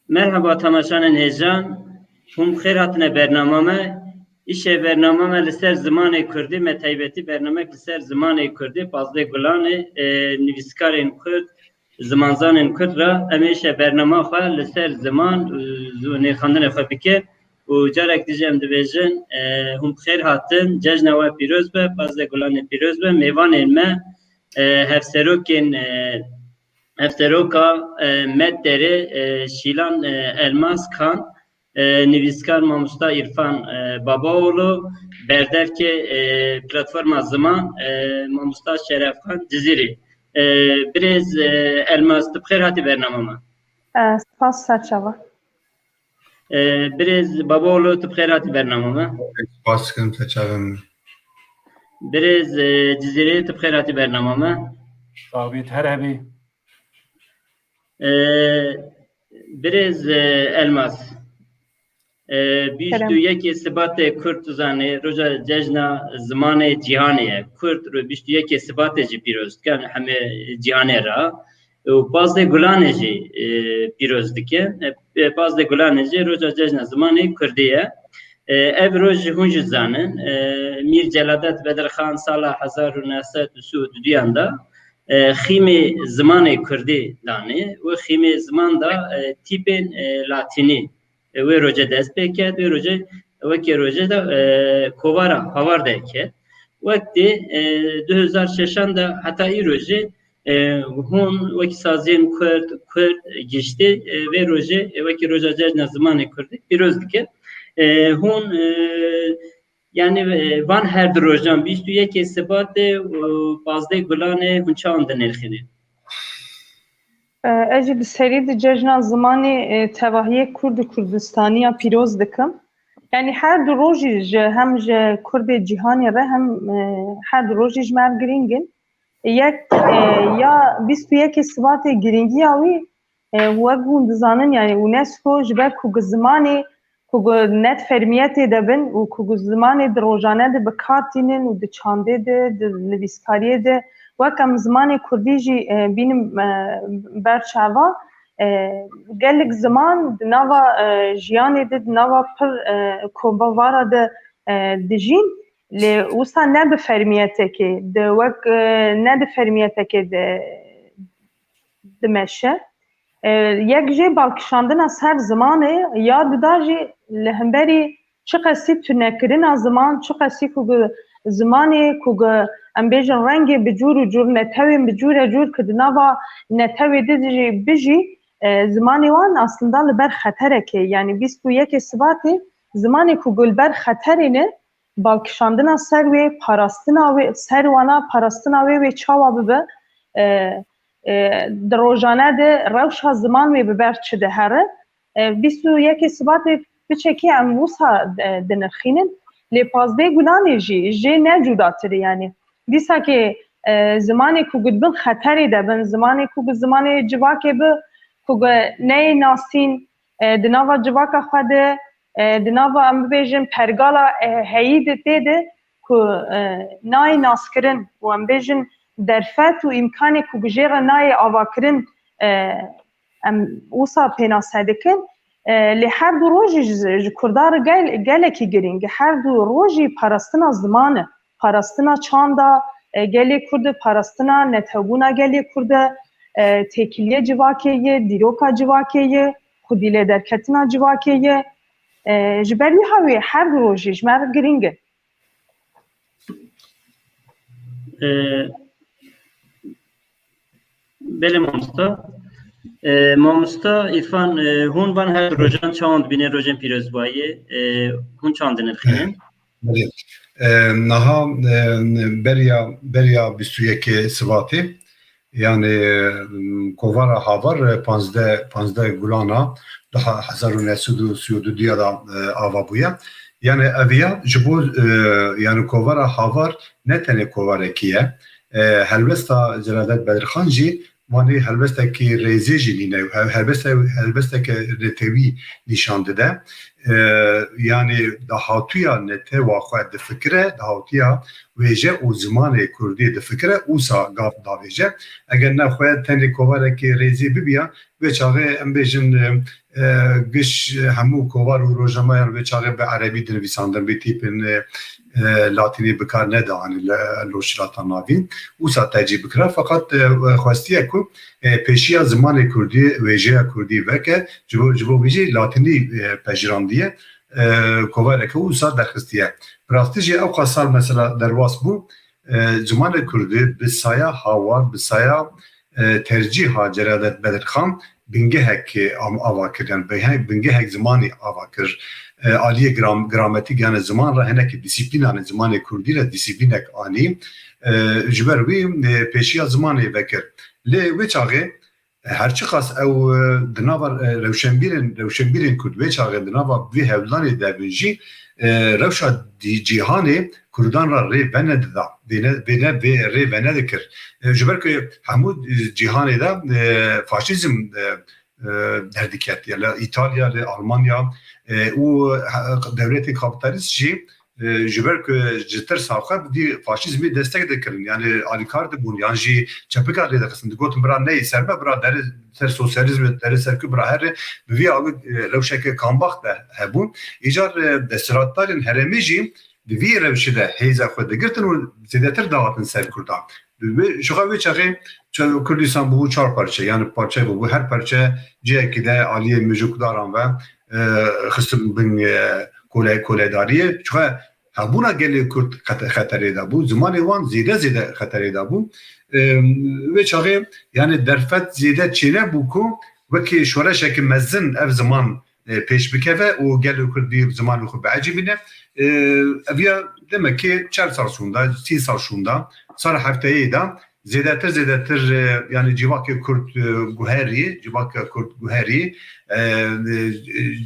Merhaba tamaşanın heyecan. Hum khir hatine bernamame. İşe bernamame li ser zimanê Kurdî me taybetî bernamek li ser zimanê Kurdî Fazlê Gulanê nivîskarên Kurd zimanzanên Kurd ra em ê îşe bernama xwe li ser ziman nêxandinê xwe bike û carek dijî em dibêjin hum xêr hatin cejna we pîroz be Fazlê Gulanê pîroz be mêvanên me hevserokên Efteroka Medderê Şîlan Elmas Kan nivîskar Mamosta İrfan Babaoğlu berderkê platforma Ziman Mamosta Şerefxan Cizîrî Birêz Elmas tu bixêr hatî bernamama. Spas serçava. Birêz Babaoğlu tu bixêr hatî bernamama. Spas dikim serçavem. Birêz Cizîrî tu bixêr hatî bernamama. Sabit her hebî. Birêz Elmas bîst û yekê Sibatê Kurd zanê roja cejna zimanê cîhanê ye. Kurd bîst û yekê Sibatê jî pîroz dikin hemê cîhanê ra û Fazlê Gulanê jî pîroz dike. Fazlê Gulanê jî roja cejna zimanê Kurdî ye. Ev roj hûn jî zanin Mîr Celadet Bedirxan sala 1922 da xîmê zimanê Kurdî danê û xîmê ziman da tîpên Latînî wê roje dest pê ket wê roje wekî roje da kovara havar de ket wektê 2006 da heta îro jî hûn wekî saziyên Kurd giştî wê roje wekî roja cejna zimanê Kurdî pîroz dike hûn yani van her du rojan bîst û yekê Sibatê û Fazlê Gulanê hûn çawan dinêrxînin? Ez jî di serî di cejna zimanê tevahiyê Kurd û Kurdistaniya pîroz dikim. Yani her du rojî ji hem ji Kurdê cîhanê re hem her du rojî ji me girîngin. Yek ya bîst û yekê Sibatê girîngiya wî wek hûn dizanin yani UNESCO ji ber ku zimanê ku net fermiyetê de bin û ku zimanê di rojane de bi kar tînin û di çandê de di nivîskariyê de wek em zimanê Kurdî jî bînin ber çava gelek ziman di nava jiyanê de di nava pir kovara de dijîn lê wisa ne bi fermiyetekê di wek ne di fermiyetekê dimeşe yek jê balkişandina ser zimanê ya dida jî li hemberî çi qesî tunekirina ziman çi qesî ku zimanê ku em bêjin rengê bi cûr û cûr netewên bi cûr cûr ku di nava netewê de jî bijî zimanê wan aslında li ber xeterekê yani bîst û yekê Sibatê zimanê ku li ber xeterê ne balkişandina ser wê parastina wê ser wana parastina wê çawa bibe di rojane de rewşa ziman wê bi ber çi dihere bîst û yekê Sibatê biçekî em wisa dinirxînin lê Fazlê Gulanê jî jê ne cudatirî yani dîsakê zimanê ku bin xeterê de bin zimanê ku bi zimanê civakê bi ku neyê nasîn di nava civaka xwe de di nava em bibêjin pergala heyî de tê de ku nayê naskirin û em bêjin derfet û îmkanê ku bijêre nayê avakirin em wisa pênase dikin li her du rojî ji Kurdar gelekî giring her du rojî parastina ziman parastina çanda gelê Kurd parastina netewbûna gelê Kurd têkiliye civakê ye dîroka civakê ye xwedî lê derketina civakê ye ji ber wî hewê her du rojî ji me giring in. Belê mamosta mamosta İrfan hûn van her rojan çawan dibînin rojên pîrozbûyê hûn çawan dinirxînin? Naha beriya bîst û yekê Sibatê yani kovara havar panzde Gulana daha 1932 da ava bûye yani eviya ji bo yani kovara havar ne tenê kovarekî ye helbesta Celadet Bedirxan jî wanê helbestekî rêzê jî nîne helbesteke rêtewî nîşan dide yani dahatuya nete vaxwa de fikre dahatuya veje o zamanê Kurdî de fikre usa gav daveje eger nexwe tenê kovarekê rêzî bibiya ve çaxê em bêjin giş hemû kovar û rojnamayan ve çaxê bi erebî dinivîsandin bê tîpin latînî bikar nedan loşilata navîn usa tercih bikira fakat xwestiye ku pêşiya zimanê Kurdî wêjeya Kurdî veke ji bo wî jî latînî pejrandiye kovareke usa derxistiye rastî jî ew qasal mesela derwas bû zimanê Kurdî bi saya hawar bi saya tercîha Celadet Bedirxan bingehek ava kir yani bingehek zimanî ava kir aliye gramatik yani zaman ra hinek disiplînan zimanê Kurdî re disiplînek anî ji ber wî pêşiya zimanê vekir lê wê çaxê herçi qas ew di nava rewşenbîrên Kurd wê çaxê di nava vê hevlanê de bin jî rewşa cîhanê Kurdan ra rê venedida vê rê venedikir ji ber ku hemû cîhanê de faşîzm derdiket ya İtalya li Almanya û devletê kapitalîst jî ji ber ku ji tirsa xwe dî faşîzmê destek dikirin yani alîkar dibûn yan jî çepika lê dixistin digotin bira neyê serme bira derê ser sosyalizm derê serkû bira herê bi vî awî rewşeke kambax de hebûn îcar desthilatdarên herêmî jî bi vî rewşê de hêza xwe digirtin û zêdetir dawatin ser Kurdan ji xwe wê çaxê Kurdistan bû çar parçe yani parçe bû her parçe cihekî de aliyê mijûkdaran ve xistin bin koledariyê çi hebûna gelê Kurd xeterê de bû zimanê wan zêde xeterê de bû wê çaxê yani derfet zêde çêne bû ku wekî şoreşekî mezin ev ziman pêş bikeve û gelê Kurdî zimanê xwe biecîbîne ev ya demek ki 4 sal şûnda 30 sal şûnda sal hefteyê de zêdetir yani civakê Kurd guherî civaka Kurd guherî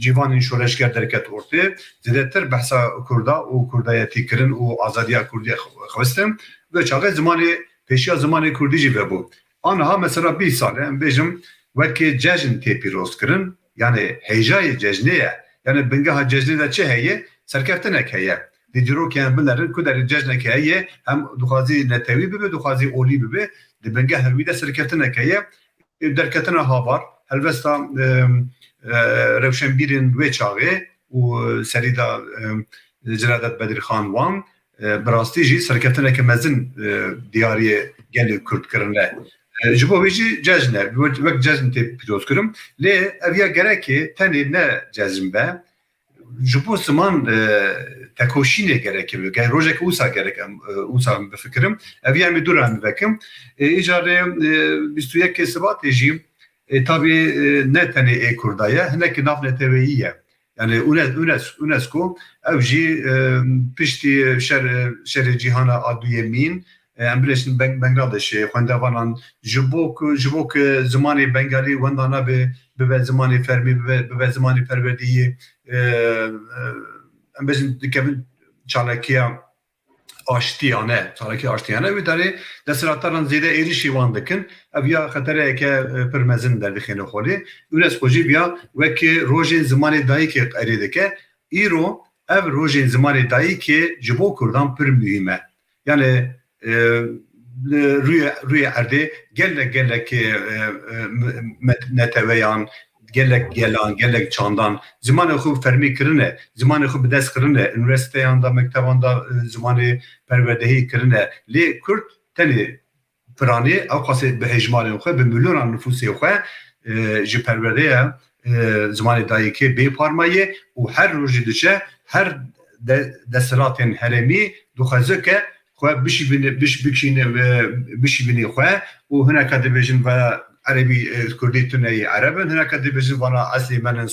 civanên şoreşger derket ortê zêdetir behsa Kurda û kurdayetî kirin û azadiya Kurdî xwestin ve çaxê zimanê pêşiya zimanê Kurdî jî vebû aniha mesela 1 sal em bêjim wekî cejn tê pîroz kirin yani hêjayê cejnê ye yani bingeha cejnê de çi heye serkeftinek heye di dîrokên bilerin ku derê cejnek heye hem dixwazî netewî bibe dixwazî olî bibe di bingeha wî de serkeftinek heye derketina havar helbesta rewşenbîrên wê çaxê û serî da Celadet Bedirxan wan bi rastî jî serkeftineke mezin diyariyê gelê Kurd kirine ji bo wê jî cejn e wek cejn tê pîroz kirim lê ev ya gerekê tenê ne cezm be ji bo ziman tekoşînê gerekir gel rojek usa gerek usa bifikirim ev ya me duran vekim îcarê 21 Sibatê jî tabii ne tenê Kurdaya hinek nav netewî ye yani UNESCO ev jî piştî şerê cîhana a duyemîn em bilêşin Bangladeşê xwendevanan ji bo ku zimanê Bengalî wenda nabe bibe zimanê fermî bibe zimanê perwerdiyê em bêjin dikevin çalakiya aştiyane wê derê desthilatdaran zêde êrişî wan dikin ev ya xetereyeke pir mezin derdixîne xwedê UNESCO jî biya wekî rojên zimanê dayîkê erê dike îro ev rojên zimanê dayîkê ji bo Kurdan pir mühim e yani rûyê erdê gelek neteweyan gelek gelan gelek çandan zimanê xwe fermî kirine zimanê xwe bi dest kirine üniversiteyan da mekteban da zimanê perwerdehî kirine lê Kurd tenê piranî ew qasê bi hejmarên xwe bi milyonan nüfusê xwe ji perwerdeya zimanê dayîkê bê parmayê û her rojî diçe her desthilatên herêmî dixwazike xwe bişîbînê xwe û hineka dibêjin ve Erebî Kurdî tuneyê Erebin hineka dibêjin vana eslî menin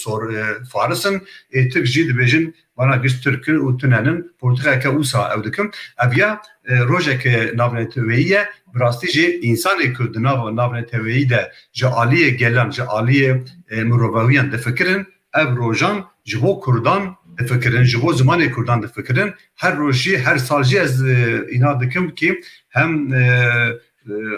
Farisın Türk jî dibêjin vana giş Türkî û tunenin politiqeke wisa ew dikim ev ya rojeke navnetewî ye bi rastî jî însanê ku di nav navnetewî de ji aliyê gelan ji aliyê mirovewiyan difikirin ev rojan ji bo Kurdan difikirin ji bo zimanê Kurdan difikirin her roj jî her sal jî ez îna dikim ki hem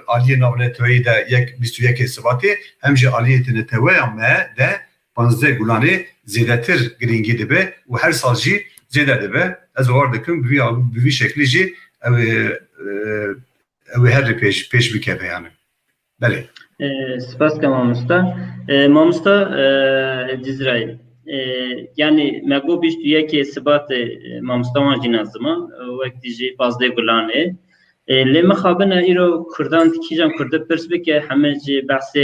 aliyê navnetewî de 21 Sibatê hem jî aliyê netewêya me de 15 Gulanê زیادتر گرینگی دبه و هر سال جی زیاده دبه از وار دکم بوی شکلی جی او هر پیش بکه yani. بله. سپاس که مامستا جزرائیل yani مگو بیشتر یکی ثبات مامستا وانجی نازما وقتی جی پازده گلانه لما خابنا ایرو کردان تکیجان کرده پرس بکه همه جی بحث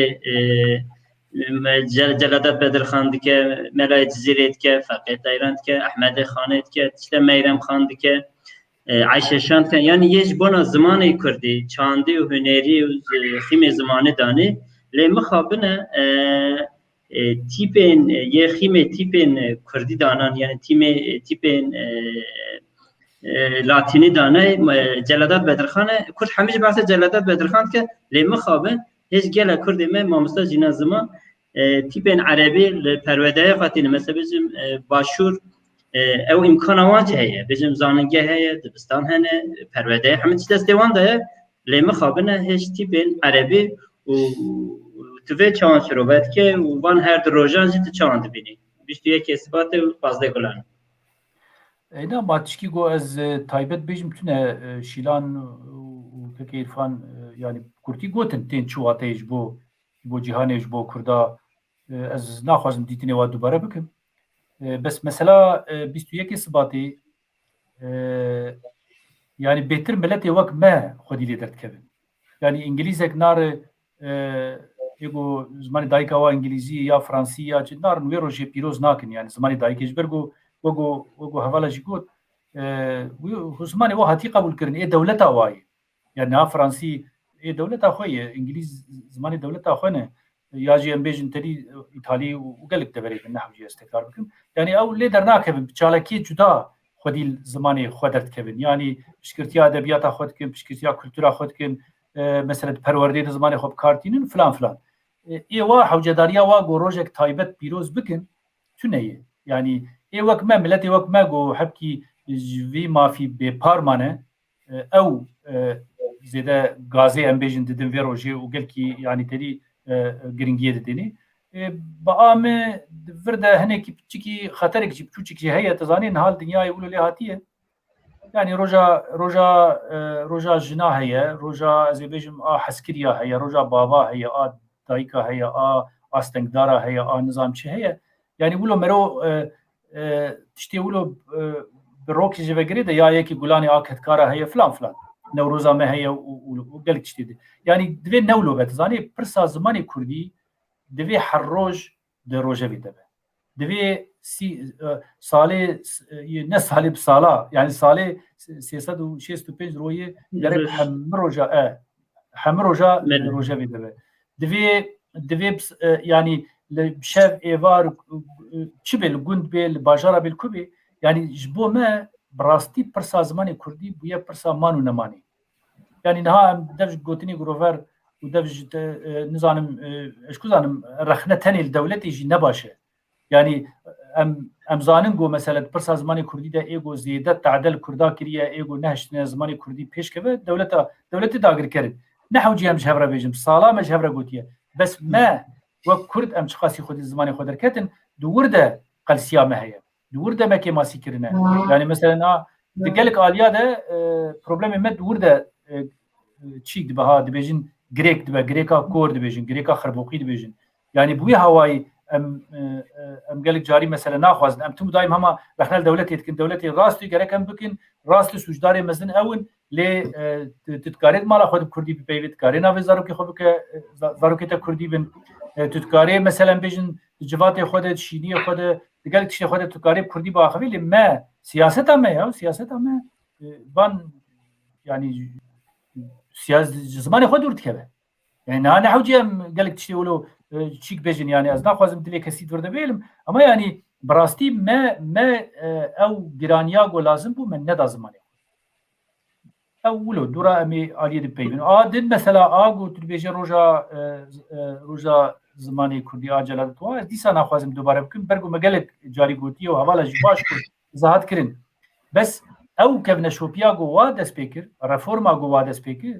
جلادت بدرخان دکه ملای جزیره دکه فقیه ایران دکه احمد خانه دکه تشته میرم خان دکه عایشه شان دکه yani یه جبونا زمانی کردی چاندی و هنری و خیم زمانه دانی لما خابنا تیپن یه خیم تیپن کردی دانان yani تیپن لاتینی دانه جلادت بدرخانه کرد همیشه بحث جلادت بدرخان که لیمه خوابه هیچ گله کردی من مامستا جنازما تیپن عربی پرودای قاتینه مثلا بجم باشور او امکان واجه هیه بجم زاننگه هیه دبستان هنه پرودای همه چیز دست دیوان داره لیمه خوابه نه هیچ تیپن عربی و توی چوان شروبت که وان هر دروژان جیت چوان دبینی بیشتر یک اثبات فازده گلان اینا ما تشکی گو از تایبت بیشم تونه شیلان و پکی عرفان yani kurti gotin ten çuvatayj bu cihanêj bu Kurda ez naxwazim dîtinê wa dubare bikim bes mesela 21 Sibatê yani bêtir miletê wek me xwedî lê derdikevin yani İngilîzek nare ego zimanê dayika wa İngilîzî ya Fransî ya çi narin wê rojê pîroz nakin yani zimanê dayikê ji ber وگو حواله جی گوت حسمانی و هاتی قبول کردن ای دولتا وای yani ha Fransi ای دولتا خویه انگلیز زمانی دولتا خوانه یا جی ام بیجن تری ایتالی و گلک دبرید نحوی استکار بکم yani او لیدر ناکبن چالکی جدا خودی زمانی خودت کبن yani پشکرتیا ادبیات خود کن پشکرتیا کلتورا خود کن مثلا پرورده زمانی خوب کارتینن فلان فلان ای وا حوجداریا وا گوروجک تایبت پیروز بکن تونه yani ای وقت ما ملتی وقت ما گو حبکی جوی مافی به پارمانه او زیاده گازی امبیجن دیدن ویروژی و گل کی yani تری گرینگیه دیدنی با آم ورده هنه کی چکی خطر کی چکی هیئت تزانین حال دنیای اولو لهاتیه yani روجا جنا هيا روجا ازبيجم حسكريا هيا روجا بابا هيا دايكا هيا استنگدارا هيا نظام چه هيا yani اولو مرو تشتي ولو بروكي جبريده يا يكي غولاني اكتكارا هي فلان فلان نوروزا ما هي وقالك تشتي يعني دبي نولو بتزاني برسا زماني كردي دبي حروج دروجه بيدبه دبي سي صالي نسالي بصاله يعني صالي 365 رويه درب حمروجا حمروجا دروجه بيدبه دبي يعني لشاف ايفار چبل گوند بل باجارا بل کوبی yani jbo me براستی پرسا زمانی کردی بویا پرسا مانو نمانی yani نها دفج گوتنی گروور و دفج نزانم اشکو زانم رخنه تنیل دولتی جی نباشه yani ام زانن گو مثلا پرسا زمانی کردی ده ایگو زیاده تعدل کردا کریه ایگو نهشتنه زمانی کردی پیش که دولت داگر کرد نحو جی هم جهبره بیجم سالام جهبره گوتیه بس ما وكرد ام شخصي خود زماني خود دركتن دورده قلسيا ما هي دورده ما كما سيكرنا يعني مثلا دقلك اليا ده بروبلم ما دورده تشيك دبها دبيجن جريك دبا جريكا كور دبيجن جريكا خربوقي دبيجن يعني بوي هواي ام قالك جاري مثلا ناخذ ام تم دايم هما رحنا لدولتي تكن دولتي راستي جريك ام بكن راستي سوجداري مثلا اون لي تتكارد مال خود كردي بيبيت كارينا في زاروكي خبك زاروكي تا كردي بن تتکاری مثلا بیشن جوات خودت شینی خودت دیگر چیز خودت تتکاری کردی با آخری ما سیاست هم یا سیاست هم بان یعنی سیاست زمان خود دورت که yani ne hocam gelip işte olu çik bejin yani az daha fazla dile kesit vurdu bilim ama yani brasti me ev giraniya lazım bu men ne da zamanı اولو دورا امي علي دي بيبن دين مثلا اگو تربيجه روجا زماني كردي اجلت تو دي سنه خوازم دوباره بكم برغو مگلك جاري گوتي او حواله جواش کو وضاحت کرين بس او كبنا شوبيا گو واد سبيكر ريفورما گو واد سبيكر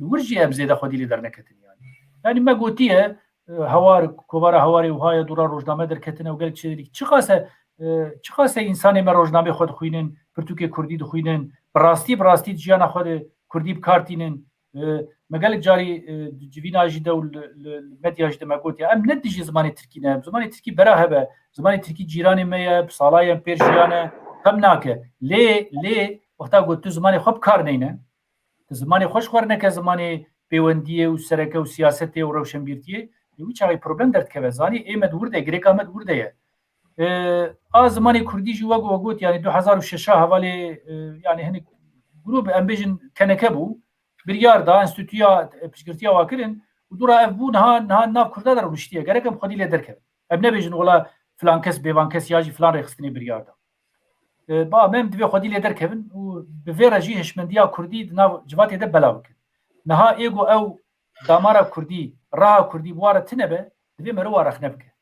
ورجي ابزيده خدي لي درنكتن يعني ما گوتيه هوار کوبارا هواری وهای دورا روزنامه درکتنه و گل چیزی چه خاصه انسانی ما روزنامه خود خوینن پرتوک کردی خوینن براستی جیان خود کردی بکارتینن مگل جاری جوینا جدا و مدیا جدا مگوت ام ندیج زمانی ترکی نه زمانی ترکی براه به زمانی ترکی جیرانی ما بسالای پرشیانه کم ناکه لی وقتا گوت زمانی خوب کار نه زمانی خوش خور نه که زمانی پیوندیه و سرکه و سیاسته و روشنبیرتیه یوی چای پروبلم درد که زانی ایمد ورده گریک آمد ورده زمانی کردی جو وگوت یعنی 2006 حوالی یعنی هنی گروپ امبیجن کنکه بو بریار دا انستیتویا پشگرتیا واکرین و دورا اف بو نها ناف کرده در رشتیه گرکم خودی لیدر کرد اب نبیجن ولا فلان کس بیوان کس یاجی فلان رخصتنی بریار دا با مم دوی خودی لیدر کردن و به ویراجی هشمندیا کردی ناو جواتی ده بلاو کرد نها ایگو او دامارا کردی راه کردی بواره تنبه دوی مرو رخ نبکه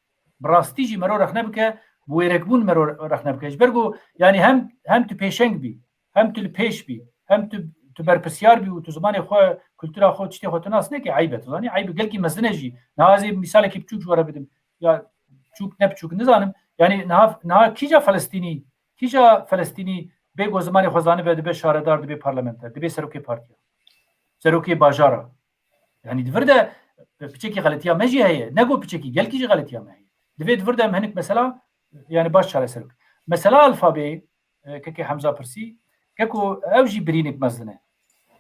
براستیجی مرو رخ نبکه بویرکبون مرو رخ نبکه اجبرگو یعنی هم تو پیشنگ بی هم تو پیش بی هم تو برپسیار بی و تو زمان خو کلتورا خو چتی خو تناس نه که عیبه تو زانی عیب گلکی مزنجی نهازی مثال کی بچوک جوره بدم یا چوک نبچوک نزانم یعنی نه کیجا فلسطینی بگو زمان خو زانه به شاردار به پارلمانت به سروکی پارتیا سروکی باجارا یعنی دورده بچکی غلطیه مجی هي نگو بچکی گلکی غلطیه مه دوید ورده مهنک مثلا يعني باش شارع سلوك مثلا الفابي كي حمزه برسي كاكو اوجي برينك مزنه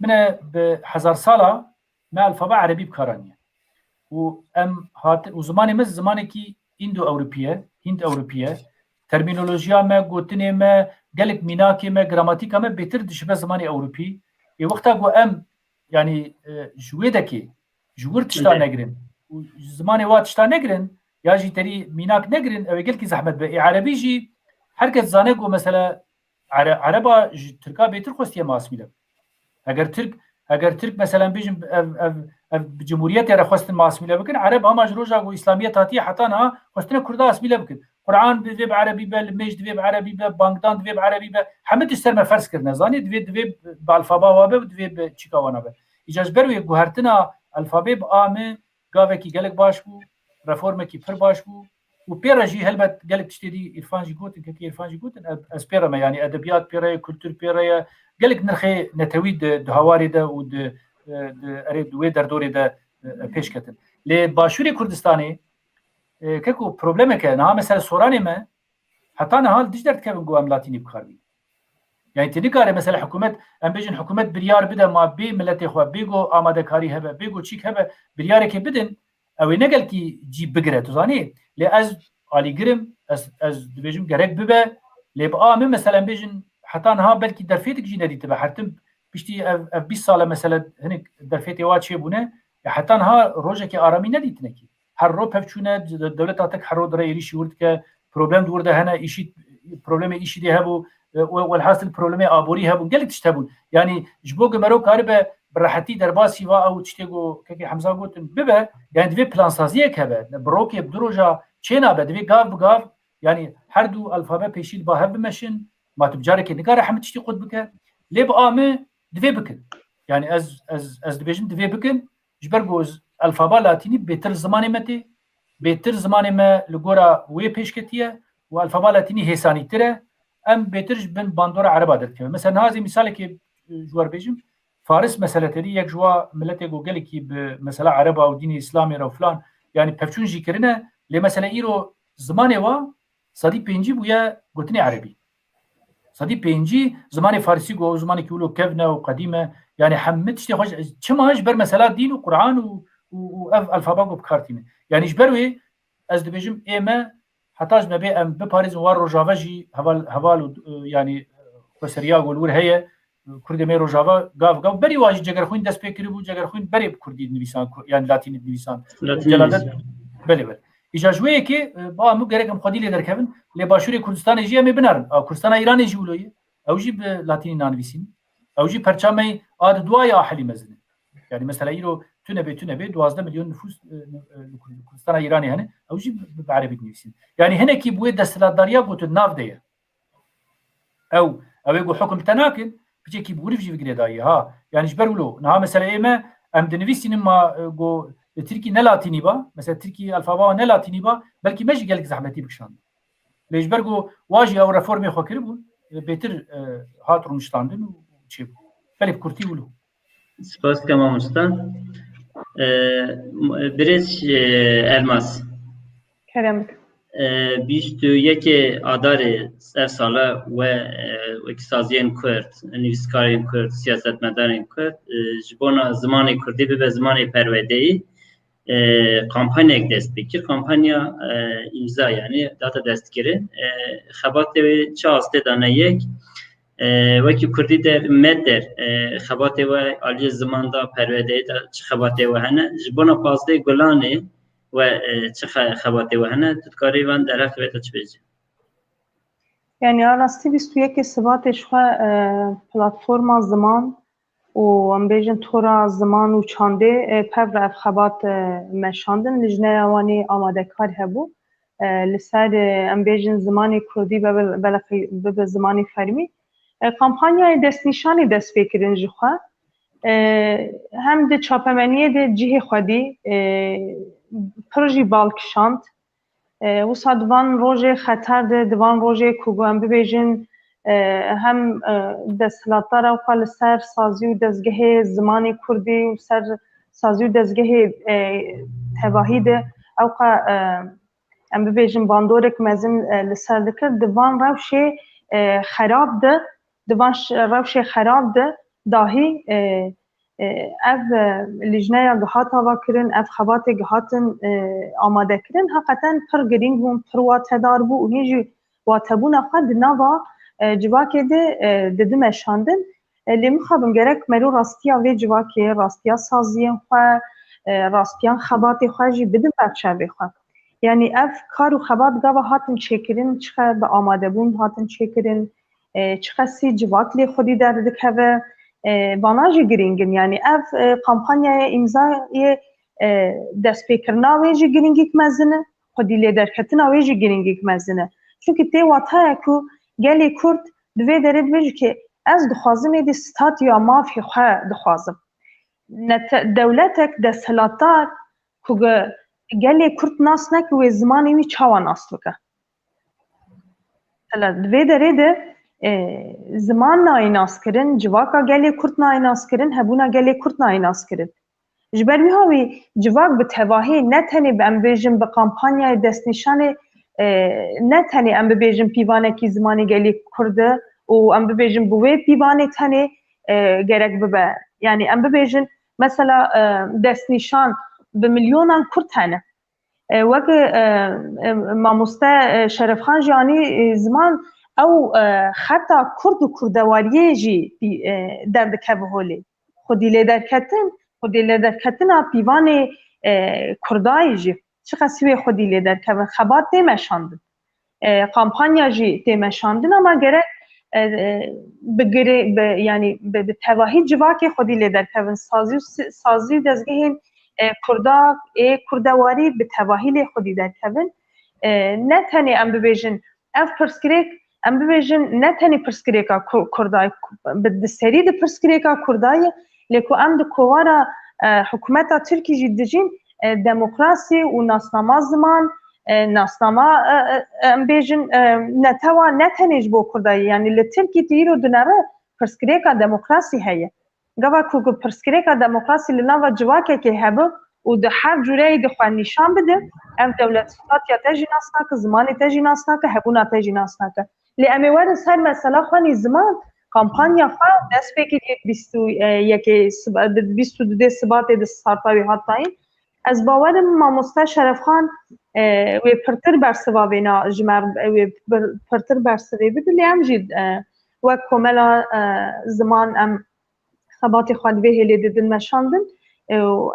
من بهزار ساله ما الفابا عربي بكارانيه و ام هات وزماني مز زماني كي اندو اوروبيه هند اوروبيه ترمينولوجيا ما قوتني ما قالك ميناكي ما جراماتيكا ما بيتر دشبه زماني اوروبي اي وقتها جو ام يعني جويدكي جور تشتا نگرن زماني وات تشتا نگرن ياجي تري ميناك نگرن او قالك زحمت به عربي جي حركه زانيغو مثلا عربا تركا بيتر خوستيه ماسميله اگر ترك مثلا بيجم بجمهوريت يا خوستن ماسميله بكن عرب اما جروجا و اسلاميه تاتي حتى انا خوستن كردا اسميله بكن قران بيب عربي بالمج بيب عربي بانكدان بيب عربي حمد استرما فرس كرنا زاني بيب بالفابا واب بيب تشيكاوانا اجاز بروي گوهرتنا الفابيب ام گاوكي گلك باش بو رفورم کی پر باش بو و پیراجی هلبت گلک تشتری ارفانجی گوتن که ارفانجی گوتن اسپیرا ما یعنی ادبیات پیرا کلتور پیرا گلک نرخه نتوید ده هواری ده و ده اريد وي دردوري ده پیش کتن ل باشوری کردستانی ککو پروبلم که نه مثلا سورانی ما حتی نه حال دیجدرت که بگو ام لاتینی بخاربی يعني تنكار مثلا حكومات ام بيجن حكومات بريار بدا ما بي ملت اخوا بيجو آماده كاري هبه بيجو تشيك هبه بريار كي بدن او نقل کی جیب بگیره تو زانی لی از علی گرم از بيجم گرک ببه لی با مثلا بيجن حتى نها بلكي درفيتك جي ندي تبع حتى بيشتي اف 20 ساله مثلا هنك درفيتي وات شي بونه حتى نها روجك ارامي ندي تنكي هر رو بفچونه دولتاتك هر رو دري ريشي ورد بروبلم دورده هنا ايشي بروبلم ايشي دي هبو والحاصل بروبلم ابوري هبو قالك تشتبون يعني جبوق مرو كاربه براحتي درباسي وا او تشتيغو كي حمزه قلت ببه يعني دبي بلان سازيه كبه بروكي بدروجا چينا به دبي گاف يعني هر دو الفابه پیشید با هب مشن ما تبجاره كي نگار رحمت تشتي قد بك لب ام دبي بكن يعني از دبيجن دبي بكن جبرگوز الفابه لاتيني بهتر زمانه متي بهتر زمانه ما لگورا وي پیشکتيه والفابه لاتيني هساني تره ام بهترج بن باندورا عربه درت مثلا هذه مثال كي جوار بيجم فارس مسألة تري يك جوا ملته جوجل كي بمسألة عربة أو دين إسلامي أو فلان يعني بفشون ذكرنا لمسألة إيرو زمانه وا صدي بينجي بويا قلتني عربي صدي بينجي زمانه فارسي جو زمانه كيقولوا كفنة وقديمة يعني حمد شيء خوش كم هاش بر مسألة دين وقرآن والفابا بكارتين يعني جبروي از دبيجم إما حتى ما بي أم بباريس وار رجافجي هوال يعني بسريا قولور هي کردی میرو جاوا گاو بری واجی جگر خوین دست پیکری بود جگر خوین بری کردی نویسان یعنی لاتین نویسان جلادت بله اجازه که با مو گرگم خودی لیدر کردن لباشوری کردستان جی می بنارن او کردستان ایران جولوی او جی لاتین نانویسین او جی پرچمی آد دوای احلی مزنه يعني مثلا يرو تنبي 12 مليون نفوس كردستان ايراني هنا او جي بعربي نويسين يعني هنا كي بويد دستلاتداريا قلت الناف ديه او يقول حكم تناكل بيجي بوريف جي فكرة داي ها يعني جبرولو نها مثلا ايما ام دنفيسين ما جو ترکی نه لاتینی با مثلا ترکی الفابا نه لاتینی با بلکه مش گلک زحمتی بکشاند لجبرگو واجی او رفورمی خو کرد بود بهتر هات رونشتاندن و چی بله کورتی ولو سپاس کما مستان برش الماس کرم 21 آذار سر ساله و اقتصادیین کرد، نویسکارین کرد، سیاستمدارین کرد، جبونا زمان کردی به زمان پرواده‌ای کمپانیک دست بکر، کمپانیا امضا یعنی داتا دست گیره، خبات چه آسته دانه یک وکی کردی در مدر خبات و عالی زمان دا پرواده‌ای دا چه خبات و هنه جبونا پازده گلانه و چه خباته و هنه تدکاری وان در هفته بیتا چه بیجی؟ یعنی راستی 21 سباتش خواه پلاتفورم زمان و ام بیجن تورا زمان و چانده پر اف خبات مشاندن لجنه اوانی آماده کار هبو لسر ام بیجن زمانی کردی به زمانی فرمی کامپانیای دست نشانی دست فکرین جی خواه هم ده چاپمنیه ده جیه خودی پروژی بالکشاند و صدوان روژه خطر ده دوان روژه کوگو هم ببیجن هم دستلاتار و قال سر سازی و دزگه زمانی کردی و سر سازی و دزگه تباهی ده او قا هم ببیجن باندورک مزن لسر دکر دوان روشه خراب ده دوان روشه خراب ده داهی اف لجنه گهات آوا کرن اف خبات گهاتن آماده کرن حقیقتا پر گرینگ بون پر واتدار بو و هیجی واتبون اخواد نوا جواکه ده دمشاندن لی مخابن گرک مرو راستیا وی جواکه راستیا سازیان خواه راستیان خبات خواه جی بدن بچه بخواه یعنی اف کار و خبات گاوا هاتن چکرین چخه به آماده بون هاتن چکرین چخه سی جواک لی خودی در دکوه باناجی گرینگن یعنی اف کمپانیای امضای دست پیکرنا ویجی گرینگیک مزنه خودی لیدرکتنا ویجی گرینگیک مزنه چونکه تی واتای کو گلی کرد دوی درد ویجی که از دخوازم ایدی ستات یا مافی خواه دخوازم دولتک دست هلاتار که گلی کرد ناس نک و زمانی وی چاوا ناس لکه دوی درده زمان نایناس کرن جواکا گلی کرد نایناس کرن هبونا گلی کرد نایناس کرن جبر وی هاوی جواک به تواهی نتنی به ام بیجن به کامپانیای دست نشانه نتنی ام بیجن پیوانه کی زمانی گلی کرده و ام بیجن بوی پیوانه تنی گرک ببه یعنی ام بیجن مثلا دست نشان به میلیونان کرد تنه وقت ماموسته شرف خان جانی زمان او حتی کرد و کردواریه جی درد که هولی خودی لیدر کتن پیوان کردای جی چقدر سوی خودی لیدر که خبات تیمشاندن کامپانیا جی تیمشاندن اما گره یعنی به تواهی جواک خودی لیدر که سازی دزگه کردواری به تواهی لی خودی در که نه تنی ام ببیجن اف پرسکریک ام ببیجن نه تنی پرسکریکا کردای به سری ده پرسکریکا کردای لیکو ام ده کوارا حکومتا ترکی جدیجین دموکراسی و ناسنامه زمان ناسنامه ام بیجن نتوا نتنیج بو کردای یعنی لترکی تیرو دنره پرسکریکا دموکراسی هیه گوا کو پرسکریکا دموکراسی لناوا جواکه که هبه و ده هر جوری ده خواه نشان بده ام دولت سلطات یا تجی ناسناکه زمانی تجی ناسناکه هبونا تجی ناسناکه لی امی ورد سر مسئله خوانی زمان کامپانیا خواه دست بکید یک 22 سبات ده سارتاوی هاتاین از باور ماموسته شرف خان وی پرتر برسوا بینا جمر وی پرتر برسوی بده لی ام جید وک کملا زمان ام خبات خواهی هلی دیدن مشاندن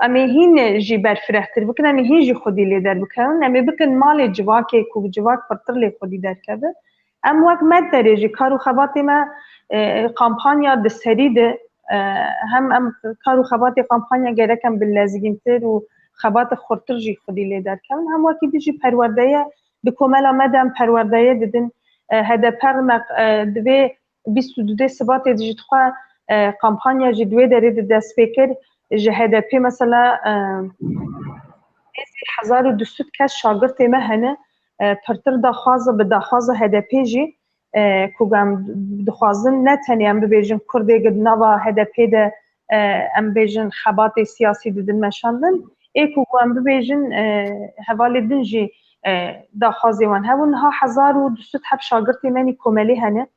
امی هین جی برفرهتر بکن امی هین جی خودی لیدر بکن امی بکن مال جواکی کو جواک پرتر لی خودی در کده ام وک مد درجی کارو خباتی ما کامپانیا دسری ده هم ام کارو خباتی کامپانیا گرکم باللازگین تر و خبات خورتر جی خودی لیدر کن هم وکی دیجی پروردهیه بکملا مدام پروردهیه دیدن هده پر دوی 22 سبات دیجی تخواه کامپانیا جی دوی دارید دست بکر جه هدپی مثلا 1200 کس شاگرد ما هنه پرتر دخواز به دخواز HDP جی کوگم دخوازن نه تنی ام ببیجن کردی گد نوا HDP ده ام بیجن خبات سیاسی ددن مشاندن ای کوگم ببیجن حوالی دنجی دخوازی وان هون ها 1200 هب شاگرد منی کمالی هنه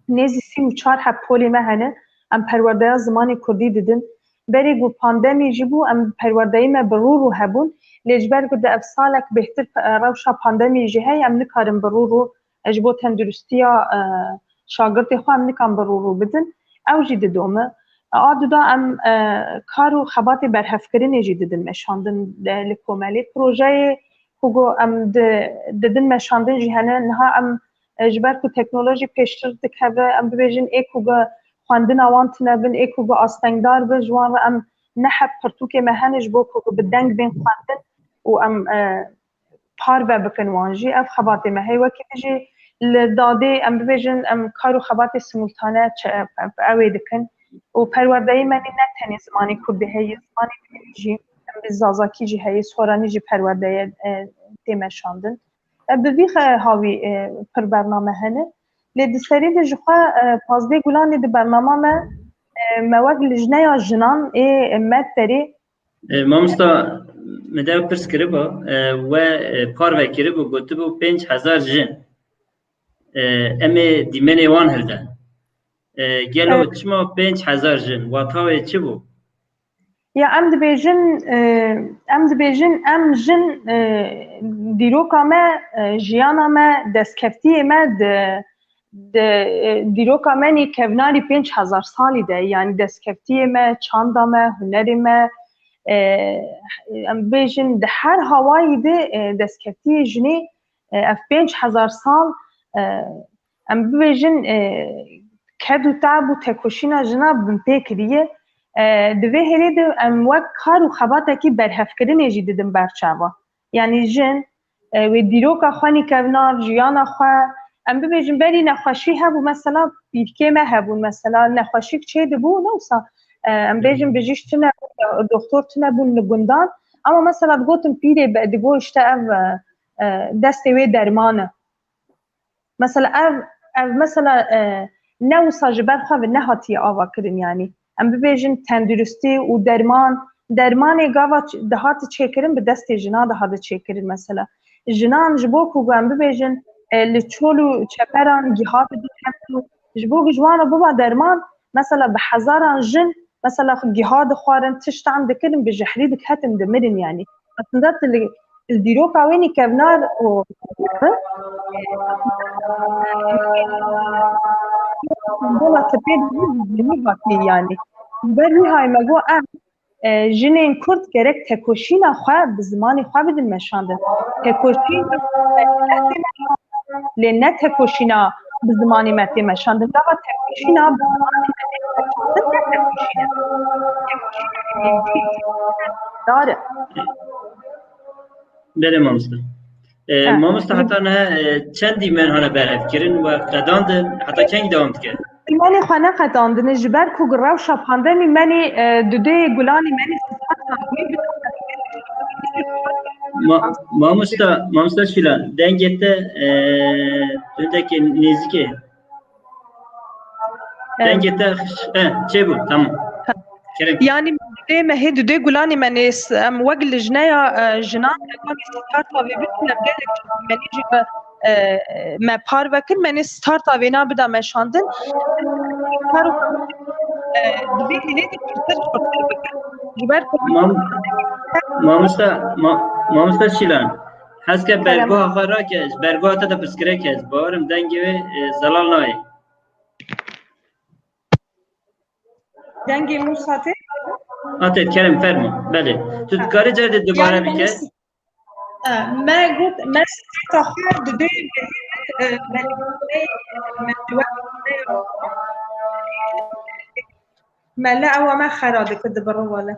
نزی 34 هب پولی ما هنه ام پرورده زمانی کردی ددن بری گو پاندمی جبو ام پروردهی ما برورو هبون لجبر گو ده افسالک بهتر روشا پاندمی جهی ام نکارم برورو اجبو تندرستیا شاگردی خو ام نکام برورو بدن او جی ددومه آدو دا ام کارو خباتی برهفکرین جی ددن مشاندن لکومالی پروژه خوگو ام ددن مشاندن جهنه نها ام جبر کو تکنولوژی پیشتر دکوه ام ببیجن ایکوگا خواندن آوان تنبن ایکو با آستنگدار به جوان و ام نحب پرتوک مهنج بو که بدنگ بین خواندن و ام پار و بکن وانجی اف خبات مهی وکی بجی لداده ام ببیجن ام کارو خبات سیمولتانه اوی دکن و پروردهی منی نتنی زمانی کرده هی زمانی بجی ام بزازاکی جی هی سورانی جی پروردهی دیمشاندن بویخ هاوی پر برنامه هنه لدستری ده جخوا پازده گلانی ده برنامه مواد لجنه یا جنان ای مد داری مامستا مدام پرس کربا و پار کربا گوته بو 5000 جن امی دیمنی وان هلده گلو چما 5000 جن واتاوی چی بو؟ یا ام دبیجن ام جن دیروکا ما جیانا ما دستکفتی ما دیروکا منی کوناری 5000 سالی ده یعنی دستکفتی ما چاندا ما هنری ما ام بیجن ده هر هوایی ده دستکفتی جنی اف 5000 سال ام بیجن کدو تابو تکوشینا جنا بمپیکریه دوی هری ده ام وک کارو خباتا کی برهفکرین ایجی دیدم برچاوا یعنی جن و دیروکا خوانی کونار جیانا خواه ام ببیجم بری نخوشی هبو مثلا بیرکه ما هبون مثلا نخوشی چه دبو نوسا ام بیجم بجیش تنه دکتر تنه بون نگوندان اما مثلا گوتم پیره بعدگو اشته او دسته وی درمانه مثلا او مثلا نوسا جبر خواه نهاتی آوا کرن یعنی ام ببیجم تندرستی و درمانی گاوا دهات چه کرن به دست جنا دهات چه کرن مثلا جنان جبو کو ام ببیجم لچولو چپران جهات دو جبو جوانا بابا درمان مثلا بحزاران جن مثلا جهاد خوارن تشت عند كلم بجحري دك هاتم دمرن يعني فندت الديروكا ويني كبنار و والله تبيد يعني بري هاي مجو جنين كرد gerek تكوشينا خوا بزماني خوا بدن مشاندن تكوشين لأن تكوشينا بزماني متى مشاندن لا تكوشينا بزماني متى تكوشينا داره بله مامستا مامستا حتی نه چندی من هنه برهفکرین و قداندن حتی کنگ دوام کرد منی خانه قداندن جبر کو گراو شاپاندنی منی دوده گلانی منی مامستا شیلان دنگته دندeki نزدیکه دنگته چه بود تمام يعني دائما هي دوده گلانی منی وقل جنایا جنان ستارتا و بیت نبدلک منی جب ما پار وکر منی ستارتا و اینا بدا مشاندن کارو دوی هنی دیگر جبر مامستا شیلان هست که برگوه آخر کش برگوه تا پسکره کش بارم دنگی و زلال نای دنگی موساته آتید کرم فرما بله تو کاری جرده دوباره بیکر ما قلت ما استخار دوده ما لا هو ما خراده كده برواله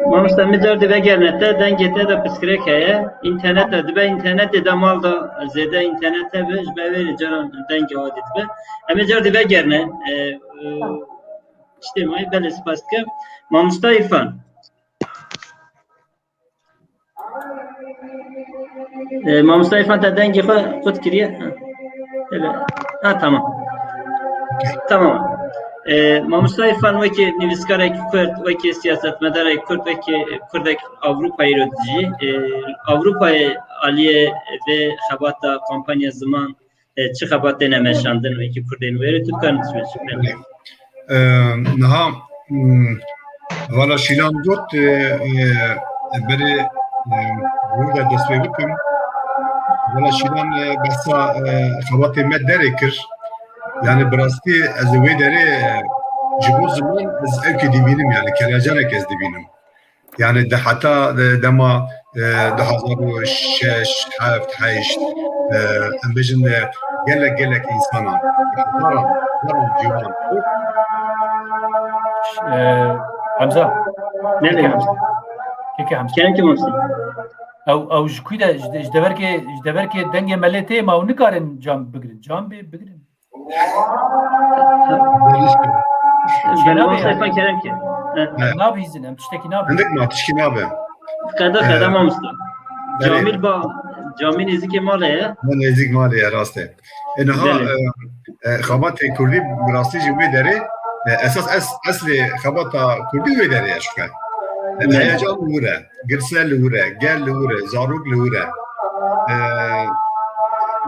مامستا مجار دی بگرنته دنگته دا پسکره که اینترنت دا دبه اینترنت دا مال دا زیده اینترنت بهش بویل جران دنگ آدید به اما جار دی بگرنه اجتماعی بله سپاس که مامستا ایرفان Mamusta İfan dengi kod kiriye. Ha tamam. Tamam. Mamusta İfan veki nivîskarek Kurd veki siyasetmedarek Kurd veki Kurdek Avrupa'yı rötücü. Avrupa'yı aliye ve xebata kampanya zaman çi xebatê nemeşandin veki Kurdên wê tu dikarin tişînin. Niha vala şîlan got berê burada destpê bikim vala şîlan behsa xebatê me derê kir yani bi rastî ez ê wê derê ji bo ziman ez evkê dibînim yani kelecerek ez dibînim yani de heta dema 2006 7 8 em bêjin gelek insanan zaran ciwan حمزة Ne demek? كيكي حمزة Kerem kim olsun? او جكويدا جدبركي دنگي ملتي ما ونكارن جام بگرن جام بگرن Ben Mamusta İfan Kerem ki. ناب هيزن ام تشتكي ناب عندك ما تشكي نابه Kada Mamusta. Camil izike malaya. من نزيك مالي يا راسته انها خبات كردي براسي جوي دري اساس اصلي خبات كردي وي دري اشكال الهيجان لورا قرسل لورا قال لورا زاروق لورا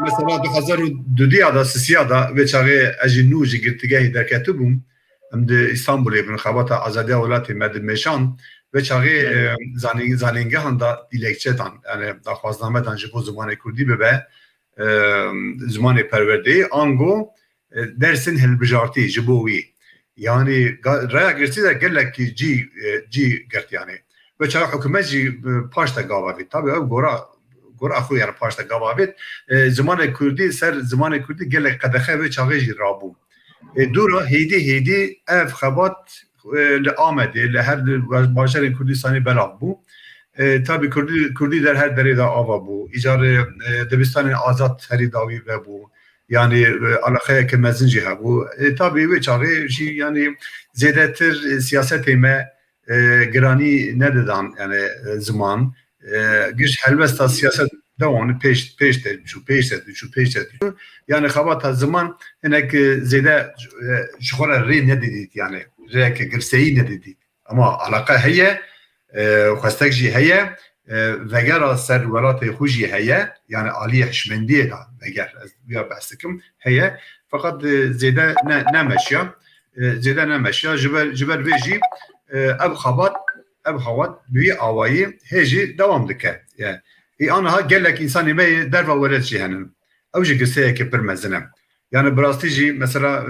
مثلا 2002 da siyada ve çare ajnuji girtigahi derkatubum hem de İstanbul'e bin xabata azadiya velatê me di meşan ve çare zanîngehan da dilekçedan yani daxwaznamedan ji bo zimanê Kurdî bibe zimanê perwerdeyî ango dersin hilbijartî ji bo wî yani raya girtî de gelekî cî girt yani ve çare hikûmet jî paş da gavavî tabi ew gora xwe yani paş da gavavît zimanê Kurdî ser zimanê Kurdî gelek qedexe ve çavê jî rabû dura hêdî ev xebat li Amedê li her başarên Kurdistanê belav bû tabi Kurdî der her derê de ava bû îcarê dibistanên azad herî dawî vebû yani alaqeyeke mezin jî hebû tabi wê çavê jî yani zêdetir siyasetê me giranî nedidan yani ziman giş helbesta siyaset devamlı pêş te çû yani xebata ziman hinek zêde ji xwe re rê nedidît yani rêyeke girseyî nedidît ama alaqa heye xwestek jî heye vegera ser welatê xwe jî heye yani aliyê hişmendiyê da veger ez ya behs dikim heye fakat zêde nemeşiya ji ber vê jî ev xebat bi awayî hê jî dewam dike yani aniha gelek insanê me derva weret jî henin ew jî girseyekê pir mezin e yani bi rastî jî mesela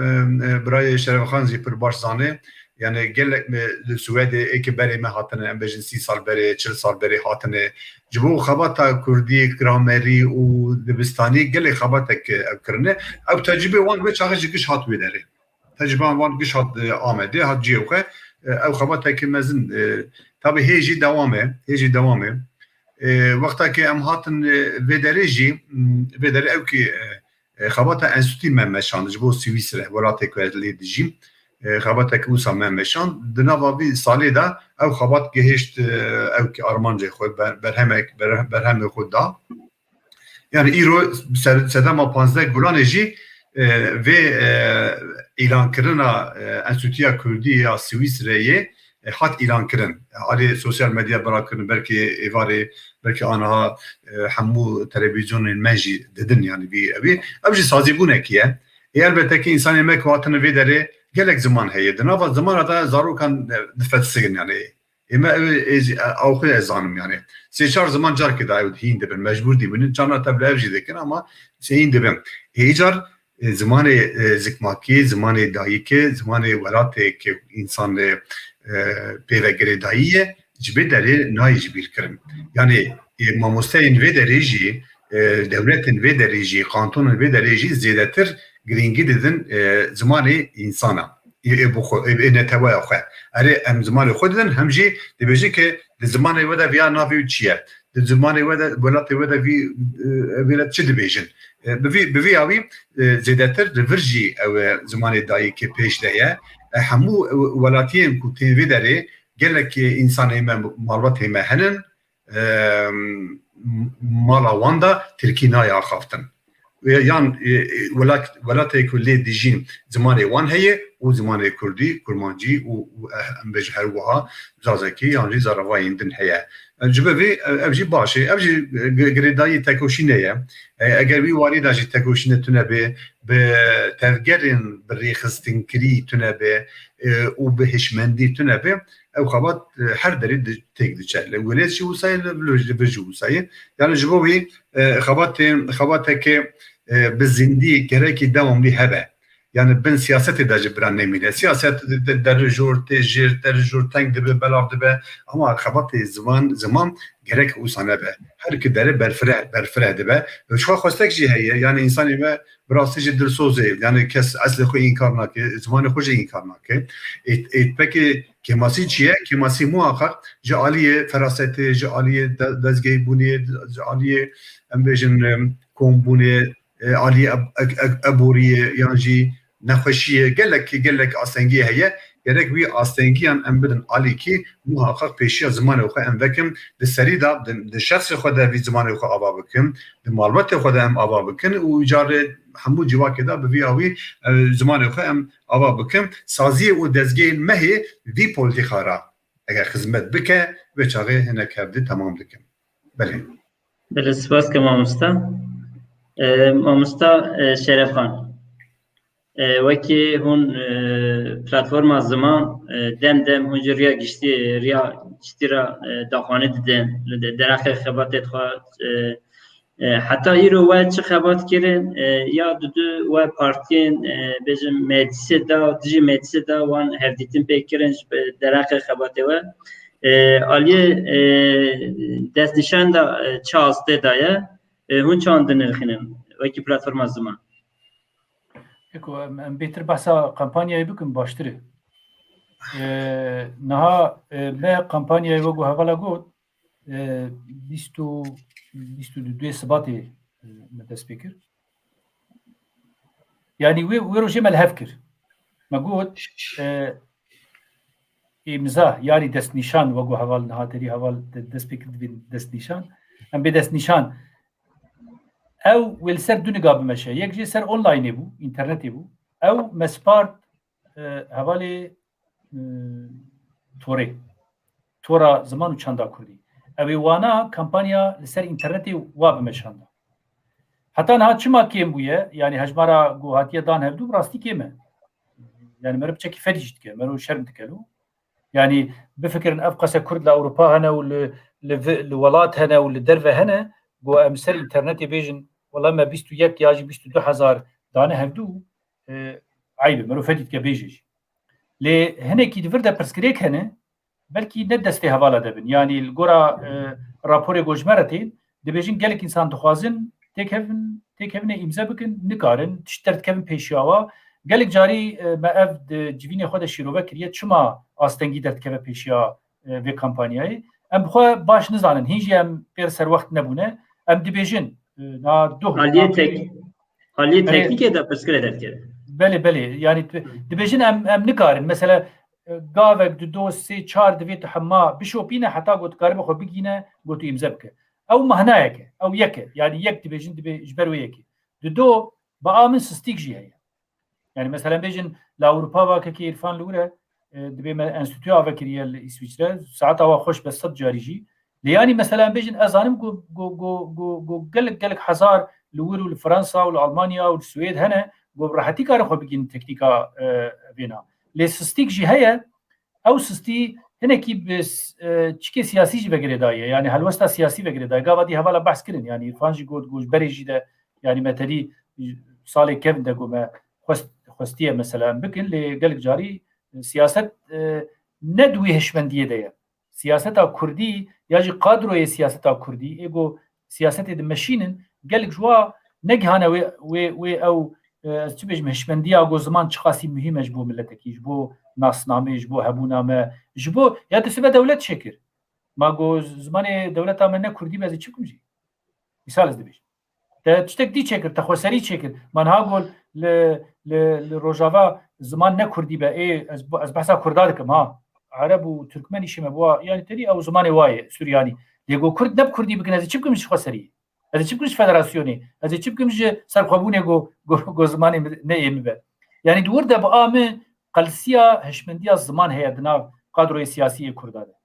birayê Şerefxan jî pir baş zanê yani gelek me li Swêdê êkê berê me hatine em bêjin 30 sal berê 40 sal berê hatine ji bo xebata Kurdî gramerî û dibistanî gelek xebatek ev kirine ew tecrübe wan ve çaxê jî giş hat wê derê tecrüban wan giş hat Amedê hat ciyê xwe ew xebatekê mezin tabi hê jî dewam e وقتا em hatin vê derê ew ki xebata enstitûyê me meşand ji bo Swîsre welatê ku ez lê dijîm xebatek wisa me meşand di nava vî salê de ew xebat gihîşt ew ki armancê xwe berhemê xwe da yani îro sedema 15 gulanê jî vê îlankirina Enstitûya Kurdî ya Swîsreyê hat îlan kirin alê sosyal medya birakirin belkî êvarê belkî aniha hemû televizyonên me jî didin yani vî ev jî sazîbûnekî ye elbette insanê me ku hatine vê derê gelek ziman heye di nava zimana da zarokan difetsigin yani ême ew xwe ez zanim yani sê çar ziman carkê da ew hîn dibin mecbûr dibin carna te ev jî dikin ama hîn dibin hêcar zimanê zikmakî zimanê dayîkê zimanê welatê ki insan pêvegirê dayî ji bê derê nayê jî bîrkirin yani mamosteyên vê derê jî devletên vê derê jî kantonên vê derê jî zêdetir giringî didin zimanê insana netewaya xwe erê em zimanê xwe didin hem jî dibêjin ki di zimanê we de viya navê çi ye di zimanê we de welatê we de vê çi dibêjin bi vî awî zêdetir li vir jî ew zimanê dayîkê pêş de ye hemû welatiyên ku tê vê derê gelekî insanê me malbatê me henin مالا وان دا ترکی نایا خافتن یان ولاتای کلی دیجین زمان وان هیه و زمان کردی کرمانجی و امبج هر وها زازکی یعنی زاروای دن هیه جبهی ابجی باشه ابجی گریدایی تکوشینه اگر وی واری داشی تکوشینه تونه به تفگرین بری خستن کری تونه به و به هشمندی تونه به او خبات هر دری تک دیچه ولید شو سایل بجو سایل یعنی جبهی خبات که به زندی گرکی دواملی هبه yani ben siyasete de cibran nemine. Siyaset derjur, tejir, derjur, teng dibe, belav dibe. Ama xabatê ziman gerek usane be. Her ki dere berfire dibe. Şu xwestek jî heye. Yani insanê me bi rastî jî dilsozê. Yani kes eslê xwe înkar nake, zimanê xwe jî înkar nake. Peki kemasî çi ye? Kemasî muhakkak ji aliyê ferasetê, ji aliyê dezgehbûnê, ji aliyê em bêjin kombûnê, aliyê eboriyê yan jî نخوشیه گلک آستنگی هیه gerek bir astengiyan em bidin alîkî muhakkak pêşiya zimanê xwe em vekim di serî da di şexsê xwe de vî zimanê xwe ava bikin di malbatê xwe de em ava bikin û carê hemû civakê da bi vî awî zimanê xwe em ava bikin saziyê û dezgehên mehê vî polîtîka ra eger xizmet bike vê çaxê hinek hevdî temam dikin. Belê spas ke mamosta. Mamosta Şerefxan. وکی هون پلتفرما زمان دم هون ریا گشتی را داخانه دیدن درخ خبات ادخوا حتی ایرو و چه خبات کرن یا دو و پارتین بجم مجلسی دا دیجی مجلسی دا وان هفدیتین پیکرن درخ خبات و آلیه دست نشان دا چه آسته دایه هون چاند نرخینن وکی پلتفرما زمان em bêtir behsa kampanyayê bikim baştir e. Niha me kampanyayê ve hevala got 22 Sibatê me dest pê kir. Yani wê rojê me li hev kir. Me got imza yani destnîşan ve heval niha terî heval dest pê kir dibên destnîşan em bê destnîşan ew wil ser du niga bimeşe yek jî ser online bû internetê bû ew mespart hevalê tora ziman û çanda Kurdî ew ê wana kampanya li ser internetê wa bimeşanda heta niha çima kêm bûye yani hejmara guhatiye dan hevdû rastî kêm e yani me re biçekî ferî jî dike me re şerm dikelo yani bifikirin ev qese Kurd li Ewropa hene û li welat hene û li derve hene got em ser internetê bêjin wala me 21 ya jî 22,000 dane hevdû aybe merofetî dike bêje jî lê hinekî di vir de pirsgirêk hene belkî ne destê hevala debin yani li gora raporê gojmera tên dibêjin gelek însan dixwazin têkevine îmze bikin nikarin tişt dikevin pêşiya wa gelek carî me ev di civînê xwe de şîrove kiriye çima astengî derdikeve pêşiya vê kampanyayê em bi xwe baş nizanin hîn jî em pêr serwext nebûne em dibêjin aliyê teknîkê de pirsgirê derkeve belê yani dibêjin em nikarin mesela gavek du do sê çar divê tu hema bişopîne heta got karî xwe bigîne got îmze bike ew mehnayeke ew yek e yani yek dibêjin dibe ji ber wê yekê du do bi a min sistîk jî heye yani mesela bêjin li Ewropa vakekî îrfan li wî dibê me enstitûya vekiriye li İsviçre saeta wa xweş be 100 carî jî lê yanî mesela bêjin ez zanim got gelek hezar li wir û li Fransa û li Almanya û li Swêd hene got bi rehetî karê xwe bigînin teknîka vêna lê sistîk jî heye ew sistî hinekî bi çikê siyasî jî vegirê daye yani helwesta siyasî vegirê daye gava dî hevala behs kirin yani îrfan jî got berê jî de yani me terî salê kevin de got me xwestiye mesela em bikin lê gelek carî siyaset ne dû hişmendiyê de ye siyaseta Kurdî ya jî kadroyê siyaseta Kurdî êgo siyasetê dimeşînin gelek ji wa negihane wê ew ez çi bêjim hişmendiya got ziman çi qasî muhîm e ji bo milletekî ji bo nasnamê ji bo hebûna me ji bo ya disibe dewlet çêkir ma got zimanê dewleta me ne Kurdî be ez ê çi bikim jî misal ez dibêjim te tiştek dî çêkir te xweserî çêkir me niha got li Rojava ziman ne Kurdî be ez behsa Kurda dikim ha Arab û Türkmenî şî me yani terî ew zimanê wa ye Suryanî لێگۆ کورد نەب کوردی بکن ئەزی چی بکەم خۆسەری ئەزی چی بکەش فەدراسیۆنی ئەزی چی بکەم سەرخۆبوونێ گۆ زمانی نەئێمە بێت یعنی دووردە بە ئامە قەلسیە هەشمەندیە زمان هەیە دناو قادرۆی سیاسی کوردانە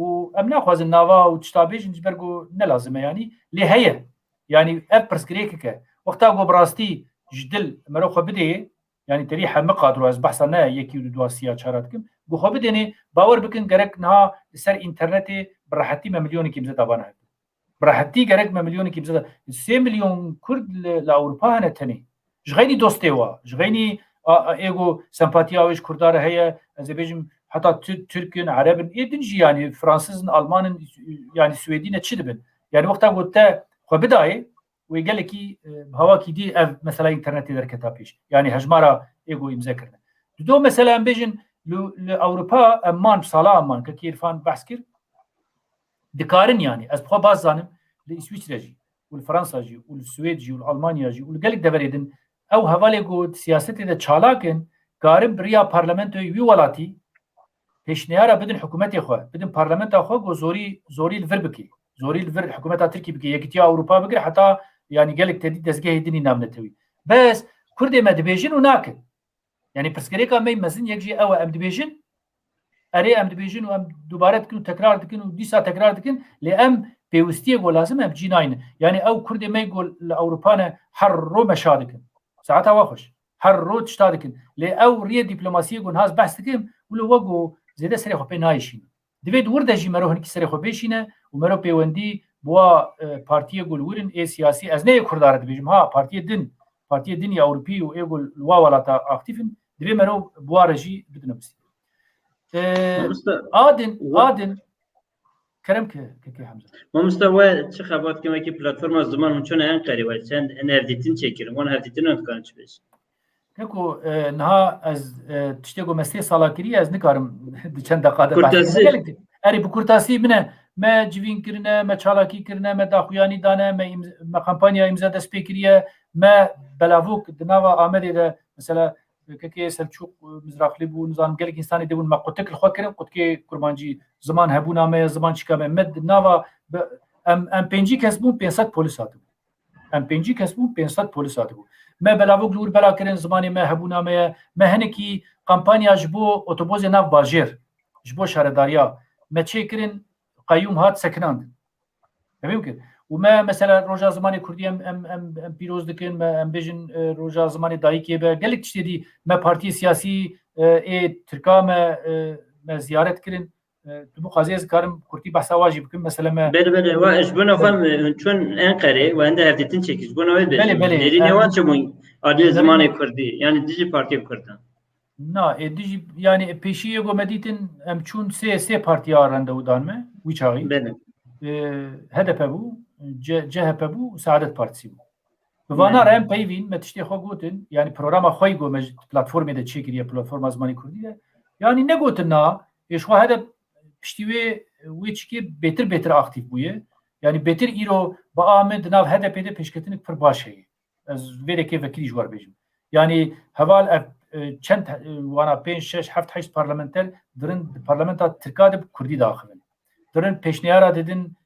و ئەم ناخوازن ناوا و تشتابێژن جبەرگ و نەلازمە ینی لێ هەیە ینی ئەف پرسکرێکەکە وەختا گۆ بڕاستی ji dil mero xwe bidê yanî terî heme qadro ez behsa ne yekî û du siya çara dikim gu xwe bidênê bawer bikin gerek niha li ser internetê bi rehetî me milyonekî bize davana hebe bi rehetî gerek me milyonekî bize 3 milyon Kurd li Ewropa hene tenê ji xeynî dostê wa ji xeynî êgo sempatiya wê ji Kurda re heye ez ê bêjim heta Türkün Erebin ê din jî yanî Fransızın Almanın yanî Swêdî ne çi dibin yanî wexta got te xwe bidayê wê gelekî hawakî dî ev mesela internetê derketa pêş yanî hejmara êgo îmze kirine du do mesela em bêjin li Ewropa em man sala em man kekî İrfan behs kir dikarin yanî ez bixwe baz zanim li İsviçre jî û li Fransa jî û li Swêd jî û li Almanya jî û li gelek deverê din ew hevalê got siyasetê de çalakin garin biriya parlamentoyê wî welatî pêşniyara bidin hikûmetê xwe bidin parlamenta xwe got zorî li vir bikî zorî li vir hikûmeta Tirkî bikî yekîtiya Ewropa bigir heta yani gelek tedî dezgehê dinî namnetewî bes Kurdê me dibêjin û nakin yani pirsgirêka me mezin yek jî ew e em dibêjin erê em dibêjin û em dubare dikin û tekrar dikin û dîsa tekrar dikin lê em pêwistiyê got lazim em cînayînin yani ew Kurdê me got li Ewropa ne her ro meşa dikin saeta wa xweş her ro tişta dikin lê ew rêyê dîplomasiyê got nihaz behs dikim û li we got zêde serê xwe pê nayişînin divê wir de jî mero hinekî serê xwe bêşîne û mero pêwendî buwa partiyê gulwirin ê siyasî ez neyê Kurdar dibêjim ha partiyê din ya Ewropî û ê gul wa welata aktifin divê mero buwa re jî bidine bisî adin kerem ke Hemza Mamosta we çi xebat kemekî platforma ziman hûn çûne Enqerê we çend hevdîtin çêkirin wan hevdîtin dikarin çi bêjin Neko niha ez tiştê got me sê sala kiriye ez nikarim di çend deqade erê bi kurtasî bine me civîn kirine me çalakî kirine me daxuyanî dane me kampanya imza dest pê kiriye me belavok di nava Amedê de mesela kekê Selçuk Mizraxlî bû nizanim gelek însanê dibûn me qutik li xwe kirin qutikê kurmancî ziman hebûna me ziman çîka me di nava em pêncî kes bûn 500 polis hatibû em pêncî kes bûn 500 polis hatibû me belavok li wir bela kirin zimanê me hebûna me hinekî kampanya ji bo otobozê nav bajêr ji bo şaredariya me çê kirin qayyum hat sekinandin evî kir û me mesela roja zimanê Kurdî em pîroz dikin me em bêjin roja zimanê dayîkê be gelek tiştê dî me partiyê siyasî ê Tirka me ziyaret kirin bu qazê ez karim Kurdî behsa wa jî bikim mesela me belê we ji bo navxwe çûn Enqerê we hinde hevdîtin çêkî ji bo navê bêjin derînê wan çibûn adê zimanê Kurdî yani dijî partiyê Kurdan na dijî yani pêşî êgo me dîtin em çûn sê partiya rendew dan me wî çaxî HDP bû CHP bû Saadet Partîsî bû bi vana re em peyvîn me tiştê xwe gotin yani programa xwe got me platformê de çêkiriye platforma zimanê Kurdî de yani negotin na êşxwe hede piştî wê çikê bêtir aktif bûye yani bêtir îro bi amê di nav HDP'de pêşketinik pir baş heye ez vêrekê vekilî ji war bêjim yani heval ev çend wana 5 6 7 8 parlamenter dirin parlamenta Tirka de Kurdî daxilin dirin pêşniyara dedin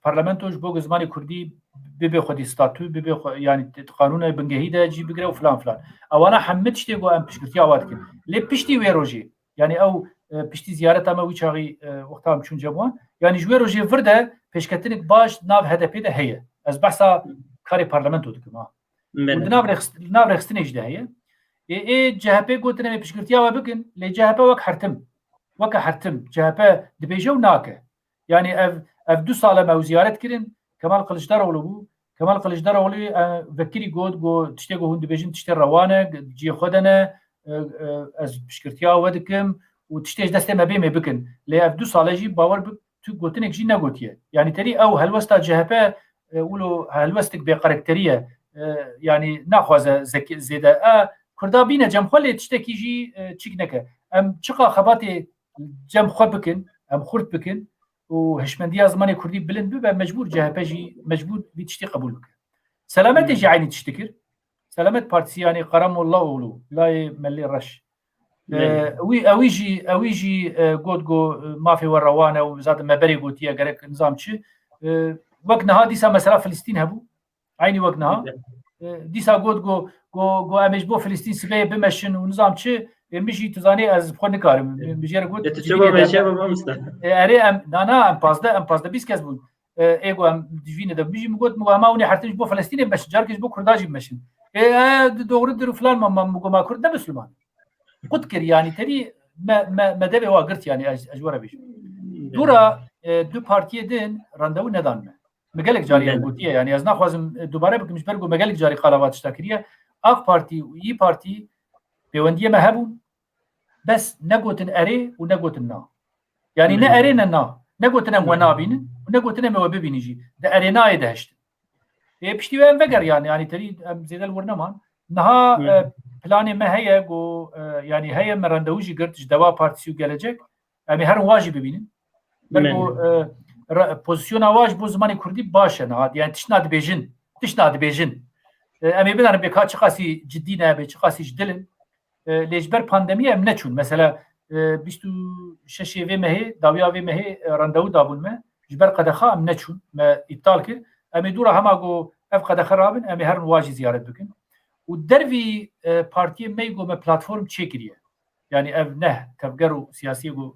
parlamento ji bo zimanê Kurdî bibe xwedî statû bibe yani qanûna bingehî de cî bigire û filan ewana hemû tiştê got em piştgirtiya wa dikin lê piştî wê rojê yani ew piştî ziyareta me wî çaxî wexta em çûn cewan yani ji wê rojê vir de pêşketinik baş nav HDP de heye ez behsa karê parlamento dikim ha nav rexistinê jî de heye ê CHP gotin em piştgirtiya we bikin lê CHP wek hertim CHP dibêje û nake yani ev 2 sal me ziyaret kirin Kemal Kılıçdaroğlu bû Kemal Kılıçdaroğlu vekilî got tiştê got hûn dibêjin tiştê rewan e ciyê xwe de ne ez piştgirtiya we dikim û tiştê ji destê me bê me bikin lê ev 2 salê jî bawer tu gotinek jî negotiye yani terî ew helwesta CHP ûlo helwestek bêqerektariye yani naxwaze zêde Kurda bîne cemxwe lê tiştekî jî çîk neke em çiqa xebatê cemxwe bikin em xurt bikin û hişmendiya zimanê Kurdî bilind bibe mecbûr CHP jî mecbûr vî tiştê qebûl bike Selametê jî aynî tiştekir Selamet Partîsî yani Karamollaoğlu layê Mellê Reş اویجی گوت گو مافی وروانه و زاد مبری گوتیه گرک نظام چی وقت نها دیسا مثلا فلسطین هبو عینی وقت نها دیسا گوت گو امیش بو فلسطین سبیه بمشن و نظام چی میشی تزانی از خود نکارم میجره گوت تشوبه میشه با مستا اره ام 15 20 کس بود ایگو ام دیوینه ده میجی میگوت مگه ما اونی حرتش بو فلسطین بمشن جارکش بو کرداجی بمشن دوغرد درو فلان ما مگه ما کرد نه مسلمان قد كر يعني تري ما دبي واقرت يعني اجوره بيش دورا دو بارتي دين راندو ندان مقالك جاري قلتيه يعني از ناخذ دوباره بك مش برقو مقالك جاري قلوات اشتاكريه اق بارتي وي بارتي بيونديه ما هبون بس نقوتن اري ونقوتن نا يعني نا ارينا نا نقوتن ام ونابين ونقوتن ام وببينيجي ده ارينا دهشت بيشتي وين فقر يعني تري زيد الورنمان نها پلان ما هي گو يعني هي مرندوجي قرتش دوا بارتيو gelecek يعني هر واجب ببینن برگو پوزیشن واج بو زمانی کردی باشه نه يعني تشناد بیجن امی بدن به کاچ خاصی جدی نه به خاصی جدلن لجبر پاندمی ام نچون مثلا 26 و مه داویا و مه رندو دابون ما جبر قدخه ام نچون ما ابطال کر امی دورا هما گو اف قدخه رابن امی هر واجی زیارت بکن و دروی پارتی میگو به پلتفرم چیکریه یعنی اف نه تفکر سیاسی گو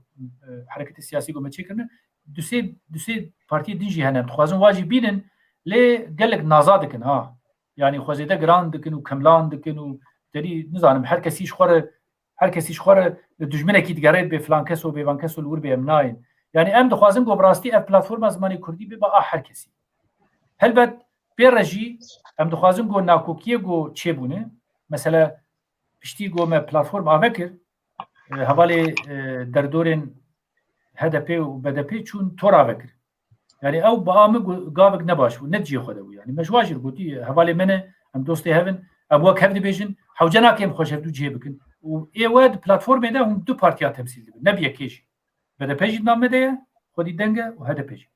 حرکت سیاسی گو مچیکرنه دوسه پارتی دینجی هنن خوازن واجب بینن لی گلک نازاد کن ها یعنی خوازیده گراند کن و کملان کن و دری نزانم هر کسی خوره دجمنه کی دگرید به فلان کس و به وان کس ور به امناین یعنی ام دخوازن گو براستی اف پلتفرم از مانی کردی به با هر کسی هلبت بیرجی ام دخوازن گو ناکوکیه گو چه بونه مثلا پشتی گو ما پلتفرم آمکر حوالی در دورن هدفی و بدفی چون تورا وکر یعنی او با آمه گاوک نباش و نتجی خوده و یعنی مجواجر گوتی حوالی منه ام دوستی هفن ام وک هفت بیشن حوجنا کم خوش هفت جه بکن و ای واد پلتفرم ده هم دو پارتیا تمثیل دبن نبیه کیشی بدفی نام ده خودی دنگه و هدفی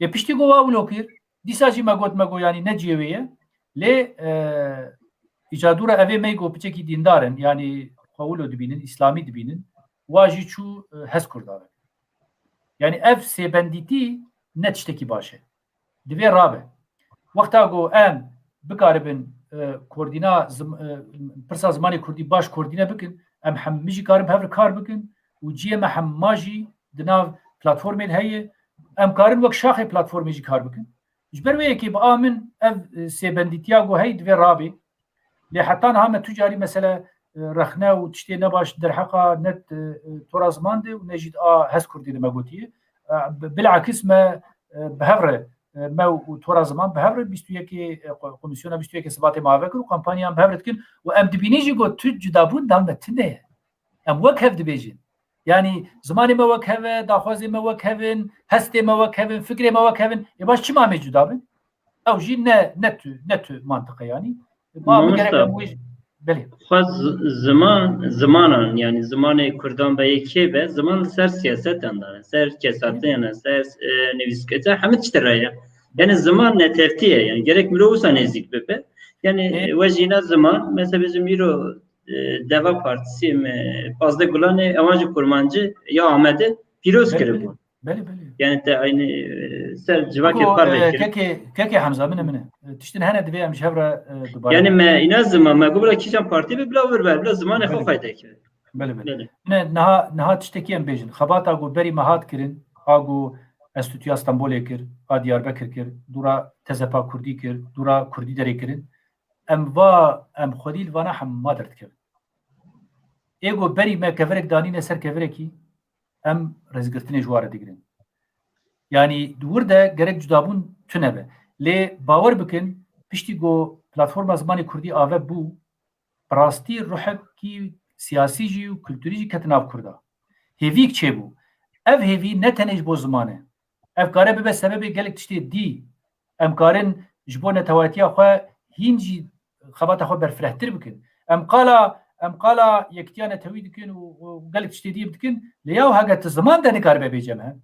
یه پشتی گو واولو کر دیساجی مگو یعنی نجیویه لی ایجادورا اوه میگو بچکی دیندارن یعنی قولو دبینن اسلامی دبینن واجی چو هز کرداره یعنی اف سیبندیتی نتشتکی باشه دوی رابه وقتا گو ام بکاربن کردینا پرسا زمانی کردی باش کردینا بکن ام حمیجی کارم هفر کار بکن و جیه هم ماجی دناو پلاتفورمین هیه ام کارن وک شاخه پلاتفورمی جی کار بکن جبرویه که با آمن اف سیبندیتیا گو هی دوی رابه لی حتی همه تجاری مثلا رخنه و تشتی نباش در حقا نت تورا زمان ده و نجید هز کردی ده مگوتیه بالعکس ما بهفره ما و تورا زمان بهفره 21 کمیسیون 21 ثبات معاوکر و کمپانی هم بهفره کن و ام دبینیجی گو تو جدابون دام نتنه ام وک هف دبیجین یعنی زمانی ما وک هفه داخوازی ما وک هفن هستی ما وک هفن فکری ما وک هفن یباش چی مامی جدابن او جی نتو منطقه یعنی ما مگرک بله خواست زمان yani zamanı Kürdan ve Yekebe zaman ser siyasetten dara ser kesatına ser neviskete hamit çıtıraya yani zaman ne teftiye yani gerek mirosa nezik bebe yani vajina zaman mesela bizim miro Deva Partisi fazla gulanı amacı kurmancı ya Ahmet'e piroz kırıp بله يعني انت aynı ser civak yapar كيكي حمزه من تشتن هنا دبي مش هبره دبي يعني ما ينظم ما قبل كيشان بارتي بلا وربر بلا زمان خو فايده بله نها تشتكي ام بيجن خبات اگو بري مهات كرين اگو استوديو اسطنبول كر دياربكر كر دورا تزپا كردي كر دورا كردي دري كرين ام خديل وانا هم ما درت كر اگو بري ما كفرك دانين سر كفركي ام رزگرتنی جواره دیگرین یعنی دور ده gerek جدابون تنبه لی باور بکن پشتی گو پلاتفورم زمانی کردی آوه بو براستی روحک کی سیاسی جی و کلتوری جی کتناب کرده هیویک چه بو اف هیوی نتنیج بو زمانه اف کاره به سبب گلک تشتی دی ام کارن جبو نتواتیا خواه هینجی خبات خواه برفرهتر بکن ام قالا یکتیانه توی دکن و گلک تشتی دی بدکن لیاو هاگت زمان ده نکار به بیجمه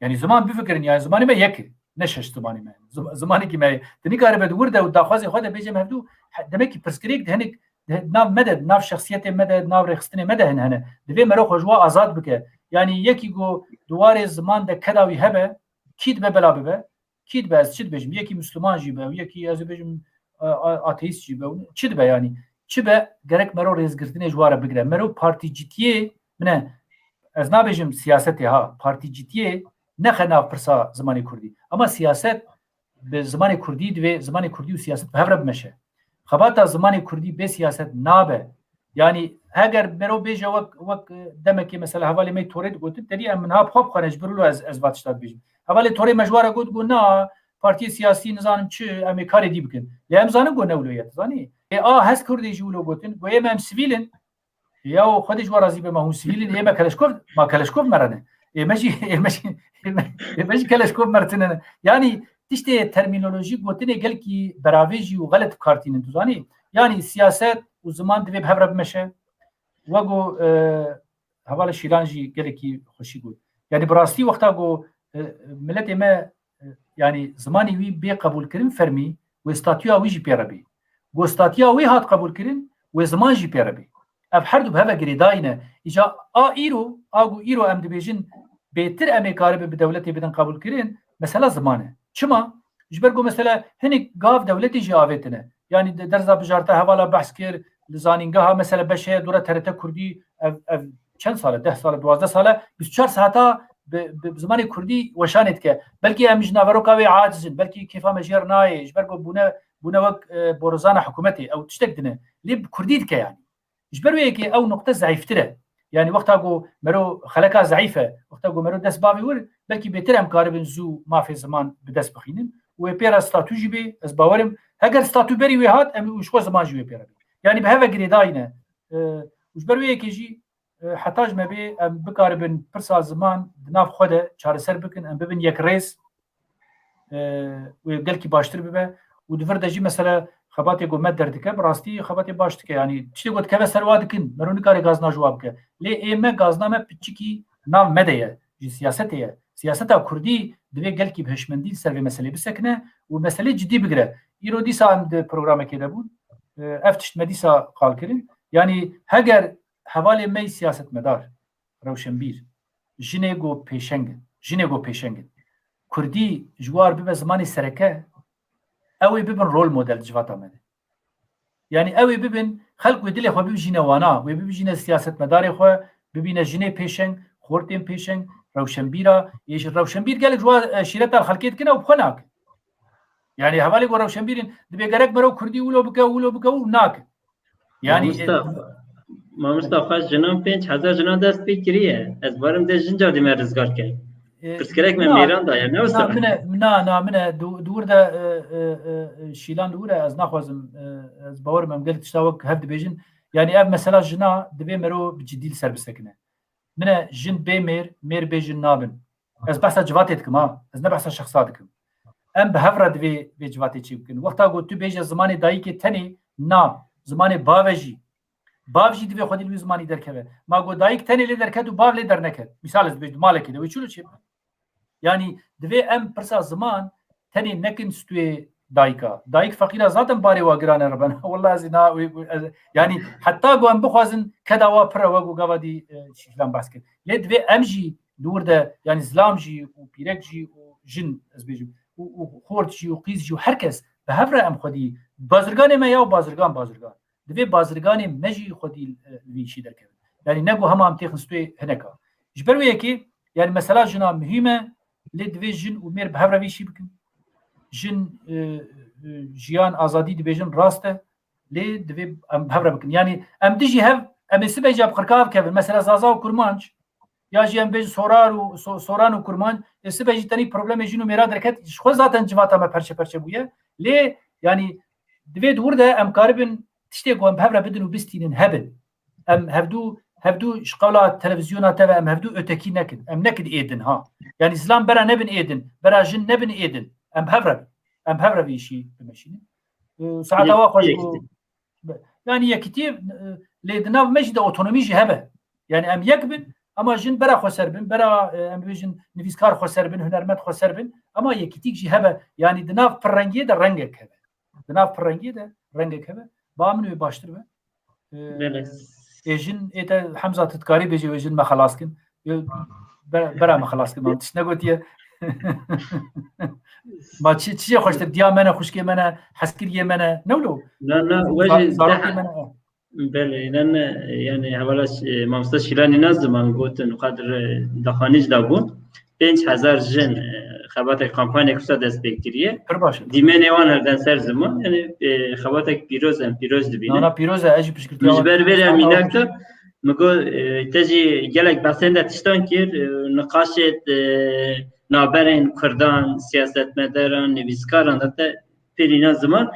yani zaman bir fikrin yani zamanı mı yeki ne şaş zamanı mı zamanı ki mı deni karı bedurda ve dağızı xoda bejem hevdu demek ki perskrik denek ناف مدد ناف شخصیت مدد ناف رخصتنی مدد هنه دوی مرو خوشوا آزاد بکه یعنی یکی گو دوار زمان ده کداوی هبه کید به بلا ببه کید به از چید بجم یکی مسلمان جی به یکی از بجم آتئیست جی به چید به یعنی چی به گرک مرو ریزگرتنی جواره بگیره مرو پارتی جیتیه منه از نابجم سیاستی ها پارتی جیتیه نخه ناف پرسا زمانی کردی اما سیاست به زمان کردی دوی زمان کردی و سیاست به هفره بمشه خباتا زمان کردی به سیاست نابه یعنی اگر برو بیجه وک دمکی مثلا حوالی می تورید گوتید داری منها بخواب خانج برولو از واتشتاد بیجم حوالی توری مجواره گو نه پارتی سیاسی نظام چه امی کاری دی بکن لیم زانم گو نولویت زانی هست کردی جولو گوتن گویم هم سویلن یا خودش ورازی به ما سویلن ایما کلشکوف مرنه ایماشی کلشکوف مرتنه یعنی تشتی ترمینولوژی گوتنه گل کی براویجی و غلط کارتینن تو زانی یعنی سیاست و زمان دوی به هفره بمشه وگو حوالا شیرانجی گل کی خوشی گود یعنی براستی وقتا گو ملت ما يعني زماني وي بي قبول كرين فرمي واستاتيا ويجي بيربي واستاتيا وي هات قبول كرين وزمان جي بيربي اف حردو بهذا جريداينا اجا ايرو ام دبيجن بيتر امي قارب بدولتي بدن قبول كرين مثلا زمانه شما جبرگو مثلا هني قاف دولتي جي آويتنا يعني درزا بجارتا حوالا بحث كير لزانينگاها مثلا بشه دوره ترته كردي اف چند ساله 10 ساله 12 ساله 24 ساعتا بزمان کردی وشانت که بلکی همش ناوروکاوی عاجزن بلکی کیفا مجیر نایج برگو بونه وقت بورزان حکومتی او تشتك دنه لب كرديد که يعني جبروي که او نقطه ضعيفتره يعني وقتا گو مرو خلقا ضعيفه وقتا گو مرو دست باوي ور بلکی بهتر امکار بنزو ما في زمان بدست بخينن و بيرا ستاتو جيبي از باورم اگر ستاتو بري وهات ام وش خو زمان جوي بيرا يعني بهذا جريداينه جبروي که جي حتاج ما بي بقاربن برسا زمان دناف خوده چارسر بكن ام ببن يك ريس وقالكي باشتر ببه ودفر دجي مثلا خباتي قو مدر دكه براستي خباتي باشتك يعني تشتي قد كبه سروادكن مروني كاري غازنا جوابك لي ايما غازنا ما بتشكي ناف مديه جي سياسته كردي دوي قالكي بهشمندي سر مساله بسكنه ومساله جدي بقره يرو دي ساعه برنامج كده بود افتشت مديسا قال كرين يعني هاجر حوالی می سیاست مدار روشنبیر جنگو پیشنگ کردی جوار ببه زمانی سرکه اوی ببن رول مدل جوات آمده یعنی اوی ببن خلق و دل خو ببینه وانا و ببینه سیاست مدار خو ببینه جنگ پیشنگ خورتیم پیشنگ روشنبیرا یش روشنبیر گل جوار شیرت خلقیت کنه و بخناک یعنی حوالی گو روشنبیرین دبی گرک برو کردی ولو بکو ناک یعنی ما مصطفی جناب 5000 جناب دست بگیریه از بارم ده جنجا دی مرزگار کرد پس کرک من میران دا نه وسط من دور ده شیلان دوره از نخوازم از باورم ام قلت اشتاوك هفد بيجن يعني اب مثلا جنا دبي مرو بجديل سر بسكنه من جن بيمير مير بيجن نابن از بحث جواتتكم از نه بحث شخصاتكم ام بهفرد دبي بجواتي چي بكن وقتا قلت تو بيج زمان دايك تني نا زمان باوجی دوی خودی لوی زمانی درکه ما گو دایک تنی لی درکد و باو لی در نکد مثال از بیشتر مالکی دوی چلو چی یعنی دوی ام پرسا زمان تنی نکن ستوی دایک فقیره ذاتم باری واگرانه ربنا والله از اینا یعنی حتی گو ام بخوازن کداوا پر وگو گوادی شیلان بحث کرد لی دوی ام جی دور ده یعنی زلام جی و پیرک جی و جن از بیشتر و خورد جی و قیز جی و هر کس به هفره ام خودی بازرگان ما یا بازرگان دوی بازرگانی مجی خودی ویشی درکه یعنی نگو همه هم تخنستوی هنکا جبرویه که یعنی مثلا جنا مهمه لی دوی جن و میر به هفره ویشی بکن جن جیان آزادی دوی جن راسته لی دوی به هفره بکن یعنی ام دیجی هف ام سبه جاب خرکاف که مثلا زازا و کرمانج یا جی ام بیج سوران و کرمانج سبه جی تانی پروبلم جنو میرا درکت خود ذاتن جواتا ما پرچه بویه لی یعنی دوی دور ده ام کاربن تشتي قوم بهبره بدنو بستينن هبل ام هفدو شقولا تلفزيونات تبع ام هفدو اتكي نكد ايدن ها يعني اسلام برا نبن ايدن برا جن نبن ايدن ام بهبره بيشي بمشينه ساعات واقع يعني كتير لدنا مجد اوتونومي هبه يعني ام يكبن اما جن برا خسربن برا ام بيجن نفيسكار خسربن هنرمت خسربن اما يكتيك جي هبه يعني دنا فرنگي ده رنگك هبه دنا فرنگي ده رنگك هبه با منو باشتر به اجن ایت حمزه تذکاری بیجی اجن ما خلاص کن برا ما خلاص کن تش نگوتیه ما چی خوشتر دیا منه خوشکی منه حسکریه منه نولو نه وجه بله لان يعني حوالا مامستا شیرانی نزدمان گوتن قدر دخانیج دابون 5000 جن خبات کمپانی کسا دست بکتریه دیمه نیوان هردن سر زمان یعنی خبات پیروز دبینه نه پیروزه اجی پشکرتیا جبر بره مینکتا مگو تجی گلک بحثن ده تشتان کر نقاشت نابرین کردان سیاستمداران نویسکاران ده پیرینا زمان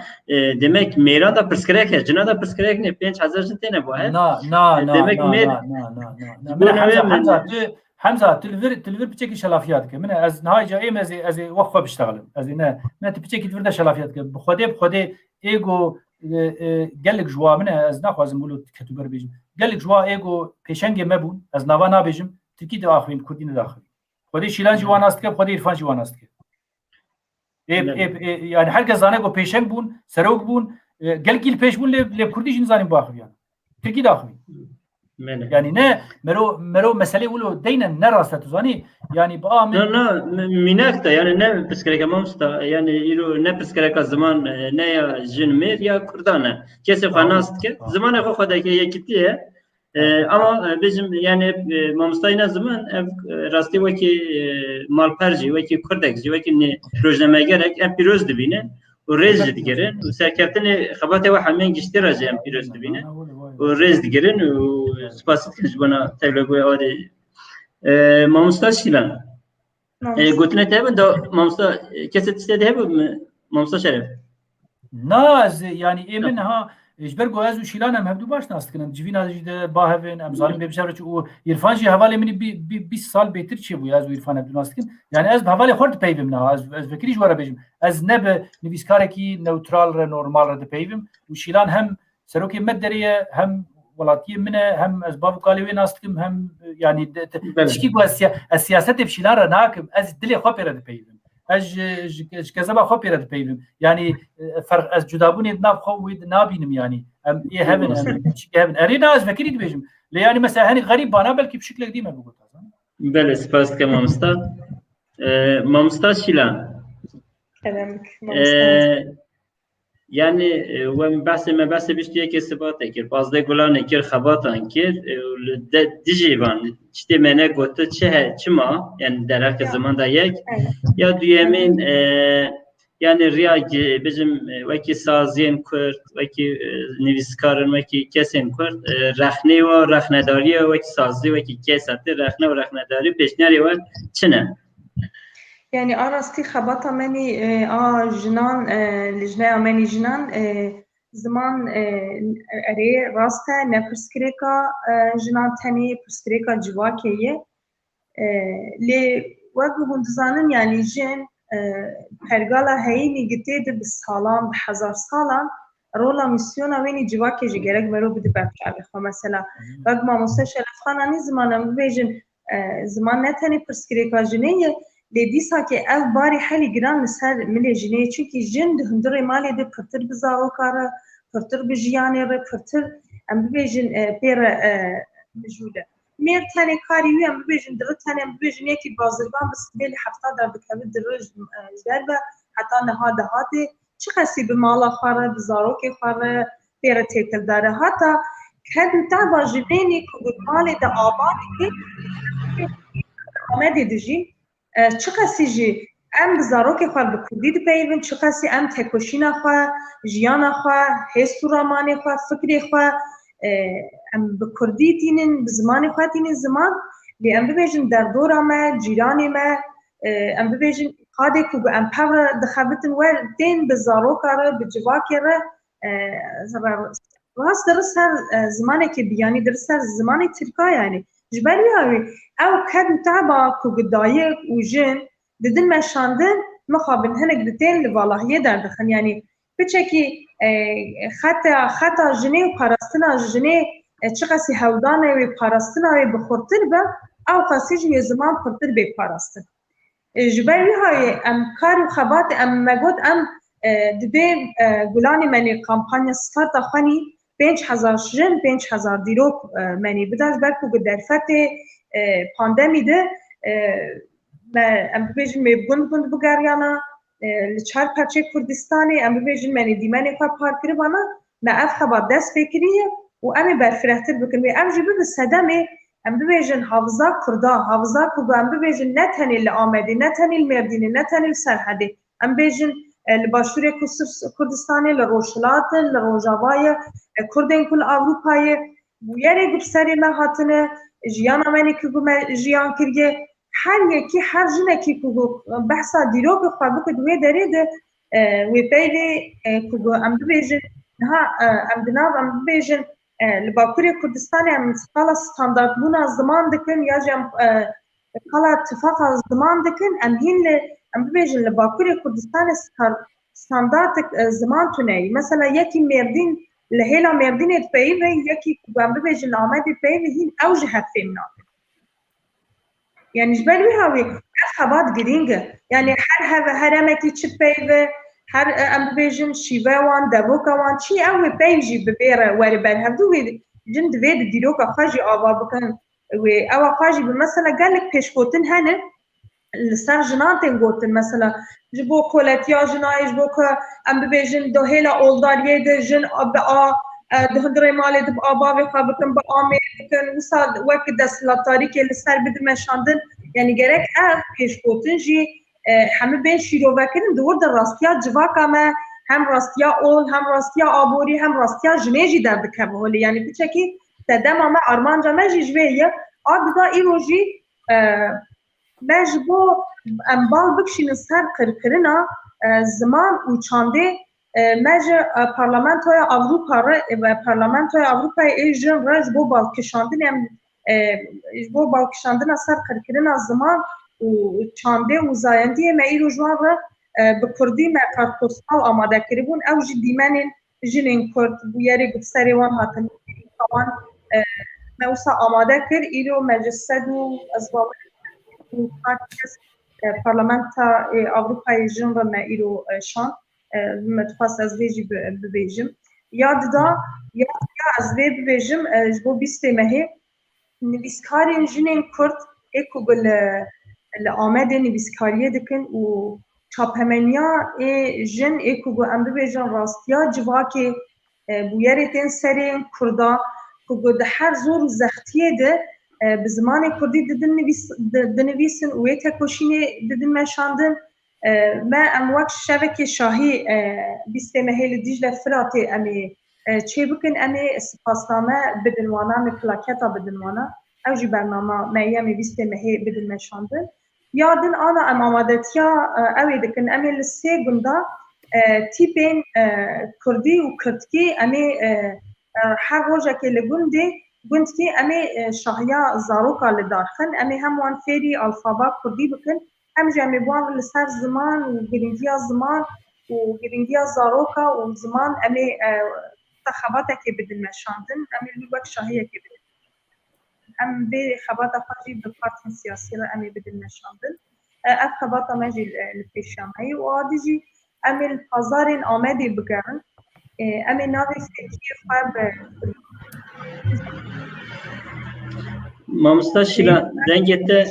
demek میران da پرسکرک هست جنا da پرسکرک نه 5000 جن تنه باه نه demek نه حمزه تلفر بتشكي شلافيات كه من از نهايه جاي از وقفه بشتغل از نه تبتشكي تفرد شلافيات كه بخوده ايجو قالك جوا من از ناخذ مولو كتبر بيجم قالك جوا ايجو بيشنگ مبون از نوانا بيجم تركي داخلين كردين داخل خودي شيلان جوان است كه خودي عرفان جوان است كه يعني هر زانه گو پیشنگ بون سروک بون گلگیل پیش بون ل کردی جن زانیم باخر يعني تركي داخل يعني نه مرو مساله ولو دينا نراسه تزاني يعني بقى لا ميناكتا يعني نه بسكريكا مامستا يعني يرو نه بسكريكا زمان نه يا جنمير يا كردانه كيس خناست كه زمان خو خدا كي يكتيه اما بيجم يعني مامستاينا زمان راستي وكي مالپرجي وكي كردك وكي روزنامه گرك ام پیروز دبینه و رز دیگرن و سرکرتن خبات و همین گشتر جام پیروز دبینه و رز دیگرن و سپاس کنج بنا تبلیغ آری مامستا شیلان گوتنه تابه دا مامستا کسی تستده هب مامستا شرف ناز يعني ايه منها اجبرگو از و شیلان هم هبدو باش ناست کنم جوین از جده با هفن امزالیم ببشاره چه او عرفان جی حوالی منی 20 سال بهتر چه بو از و عرفان هبدو ناست کن یعنی از حوالی خورد پیویم نه از فکریش وره بجم از نب نویسکاره کی نوترال ر نورمال ر پیویم و شیلان هم سروکی مدریه هم ولاتیه منه هم از بابو کالیوی ناست کم هم يعني تشكي گو السياسات بشیلان ر ناکم از دل خو پر پیویم اج كذا خو بيرد بيبم يعني فرق از جدابون ناب خو نابينم يعني ام ايه هبن هبن ارينا از فكري بيجم يعني مثلا هني غريب بانا بلكي بشكل قديم بقول بله سپاس که مامستا شیلان يعني ومن بحث بيشتي كي سبات كير بازده گلان كير خباتان كير ديجيبان چتي منه گوت چما يعني درک زمان دا یک یا دویمین يعني رياج بجم وكي سازين كرد وكي نویسکارن وكي کسین کرد رخنه و رخنداری وكي سازی وكي کسات رخنه و رخنداری پیشنهاری و چنه يعني أرستي خبطة مني جنان لجنة مني جنان زمان أري راسته نبرسكريكا جنان تاني برسكريكا جواكية لي وقت هندزانن يعني جن هرقالا هيني قتيد بالسالان بحزار سالان رولا ميسيونا ويني جواكي جيجرق مرو بدي بابشعبي خو مثلا وقت ما مستشفى الأفخاناني زمان بيجن زمان نتاني برسكريكا جنية لديسا كي أو باري حالي جران نسال ملي جنيه چونكي جن هندري مالي دي پرتر بزاو كارا پرتر بجياني ري پرتر ام بيجن بير مجوده مير تاني كاري وي ام بيجن در تاني ام بيجن يكي بازرگان بس بيلي حفتا در بكبد درج جدربه حتى نهاده هاتي چخسي بمالا خاره بزاروكي خاره بير تيكل داره حتى كد تابا جنيني كود مالي دا آبادي آمدي دجي چقسی جی ام بزاروک خواه بکردی دپیون چقسی ام تکوشینا خواه جیانا خواه حس و رامانی خواه فکری خواه ام بکردی تینن بزمانی خواه تینن زمان لی ام ببیجن در دورا ما جیرانی ما ام ببیجن قاده که ام پاور دخابتن ور تین بزاروک را بجواکی را راست درست هر زمانی که بیانی درست هر زمانی ترکا یعنی جبالي هاوي او كاد متابعة كوغدايق وجن ددن مشاندن مخابن هنك دتين لفالهية دردخن يعني بچكي خطا جني وپارستنا جني چقسي هودانه و پارستنا و بخورتر با او قاسيج و زمان خورتر بي پارستن جبالي هاوي ام كار و خبات ام مگود ام دبي گلاني مني کامپانيا ستارت اخواني 5000 جن 5000 دیروک منی بداز برکو درفت پاندمی ده ام ببیجن می گند بگریانا لچار پرچه کردستانی ام ببیجن منی دیمانی که پار کری بانا ما اف خبر دست فکریه و امی برفرهتر بکنم ام جبه به صدمه ام ببیجن حافظا کردا حافظا کردا ام ببیجن نتنی لآمدی نتنی المردینی نتنی سرحدی ام ببیجن لباشوری کردستانی لروشلات لروجاوای کردین کل آوروپای بویری گفسری ما هاتنه جیان آمنی که گم جیان کریه هر یکی هر جنه کی که بحثا دیرو که خواب که دوی دریده وی پیلی که ام ببیجن ها ام دناب ام ببیجن لباکوری کردستانی ام خالا ستاندارد بونا زمان دکن یا جم خالا اتفاق زمان دکن ام هین ام ببیجن لباکوری کردستانی ستاندارد زمان تونه مثلا یکی مردین لهلا مردین پیل یکی که ام ببیجن آمدی پیل هین اوج هفته مناطق يعني جبال وهاوي خبات جرينجا يعني هر امكي تشبيبه هر ام بيجن شيفاوان دابوكاوان شي اوي بيجي ببيره وربال هذو جند فيد ديروكا خاجي ابا بكن وي او خاجي مثلا قال لك بيشكوتن هنا السرجناتن قوتن مثلا جبو كولاتيا جناي جبو ام بيجن دوهيلا اولداريه د جن ابا دهندري مالي دب ابا بخابكن بامي كان وصل وقت دس لا تاریک لسر بده مشاندن یعنی گرک اف پیشگوتن جی همه بین شیرو وکرن دور در راستیا جواکا ما هم راستیا اول هم راستیا آبوری هم راستیا جنیجی در بکبه هولی یعنی بچکی تدام ما آرمان جامع جویه آد دا ایروجی مجبو امبال بکشین سر کرکرنا زمان و چانده مجه پارلمانتوی آوروپا و پارلمانتوی آوروپا ایجن رج بو بالکشاندن سر کرکرنا زمان و چانده و زایندی ما ایرو جوان را به کردی ما کارتوسال آماده کردن او جدیمن جنین کرد بیاری گفتاری وان هاتن توان موسا آماده کرد ایرو مجلس و ازباب پارلمانتا آوروپا ایجن را ما ایرو شان متخصص از ویجی ببیجم یاد دا یا از وی ببیجم جبو بیسته مهی نویسکاری جنین کرد اکو گل آمده نویسکاریه دکن و چاپمنیا جن اکو گل ام ببیجم راستیا جواکی بویری تین سرین کردا که گل هر زور زختیه ده به زمان کردی دنویسن و یک کشینه ددن مشاندن ما ام وقت شبکه شاهی بیسته مهیل دیجل فراتی امی چه بکن امی سپاسنامه بدنوانا مکلاکتا بدنوانا او جی برنامه میامی بیسته مهیل بدن مشاندن یادن آنا ام آمادتیا اوی دکن امی لسه گندا تیپین کردی و کردکی امی هر روزه که لگنده گندکی امی شاهیا زاروکا لدارخن امی هموان فیری الفابا کردی بکن هم جمعی بوان لسر زمان و گرینگیا زمان و گرینگیا زاروکا و زمان امی تخباتا که بدن مشاندن امی لوک شاهیه که بدن ام بی خباتا خواهی بپارتن سیاسی را امی بدن مشاندن اف خباتا مجی لپیشان هی و آدیجی امی الپازارین آمدی بگرن امی ناوی فکری خواب مامستا شیلان دنگته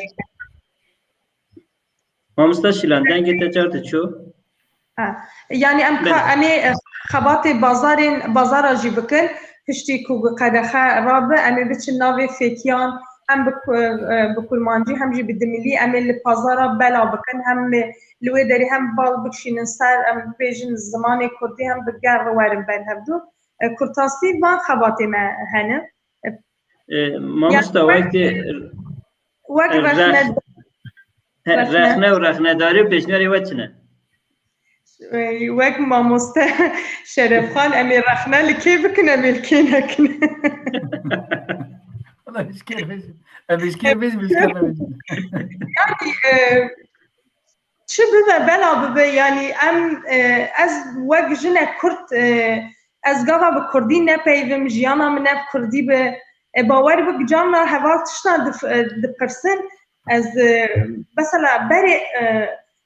مامستا شیلان دنگته چارت چو؟ يعني أمي خباتي بازار أجي بكن هشتي كو قدخة رابع أمي بتش النافي فيكيان هم بكل مانجي هم جي بدملي أمي البازار بلا بكن هم لويدري هم بال بكشي ننسار أم بيجن الزماني كردي هم بتجار وارم بين هبدو كرتاسي ما خباتي ما هنا مامستا وقت رخنه و رخنه داری پیشنهاری وچنه وقت ماموستا شرف خان امي رخنه لكي بكنا ملكينا كنا والله مش كيف يعني شو بلا ببا يعني ام از وقت جنا كرت از قاوا بكردي نبيفم جيانا من نب كردي باور بك جانا هوا تشنا دبرسن از مثلا بري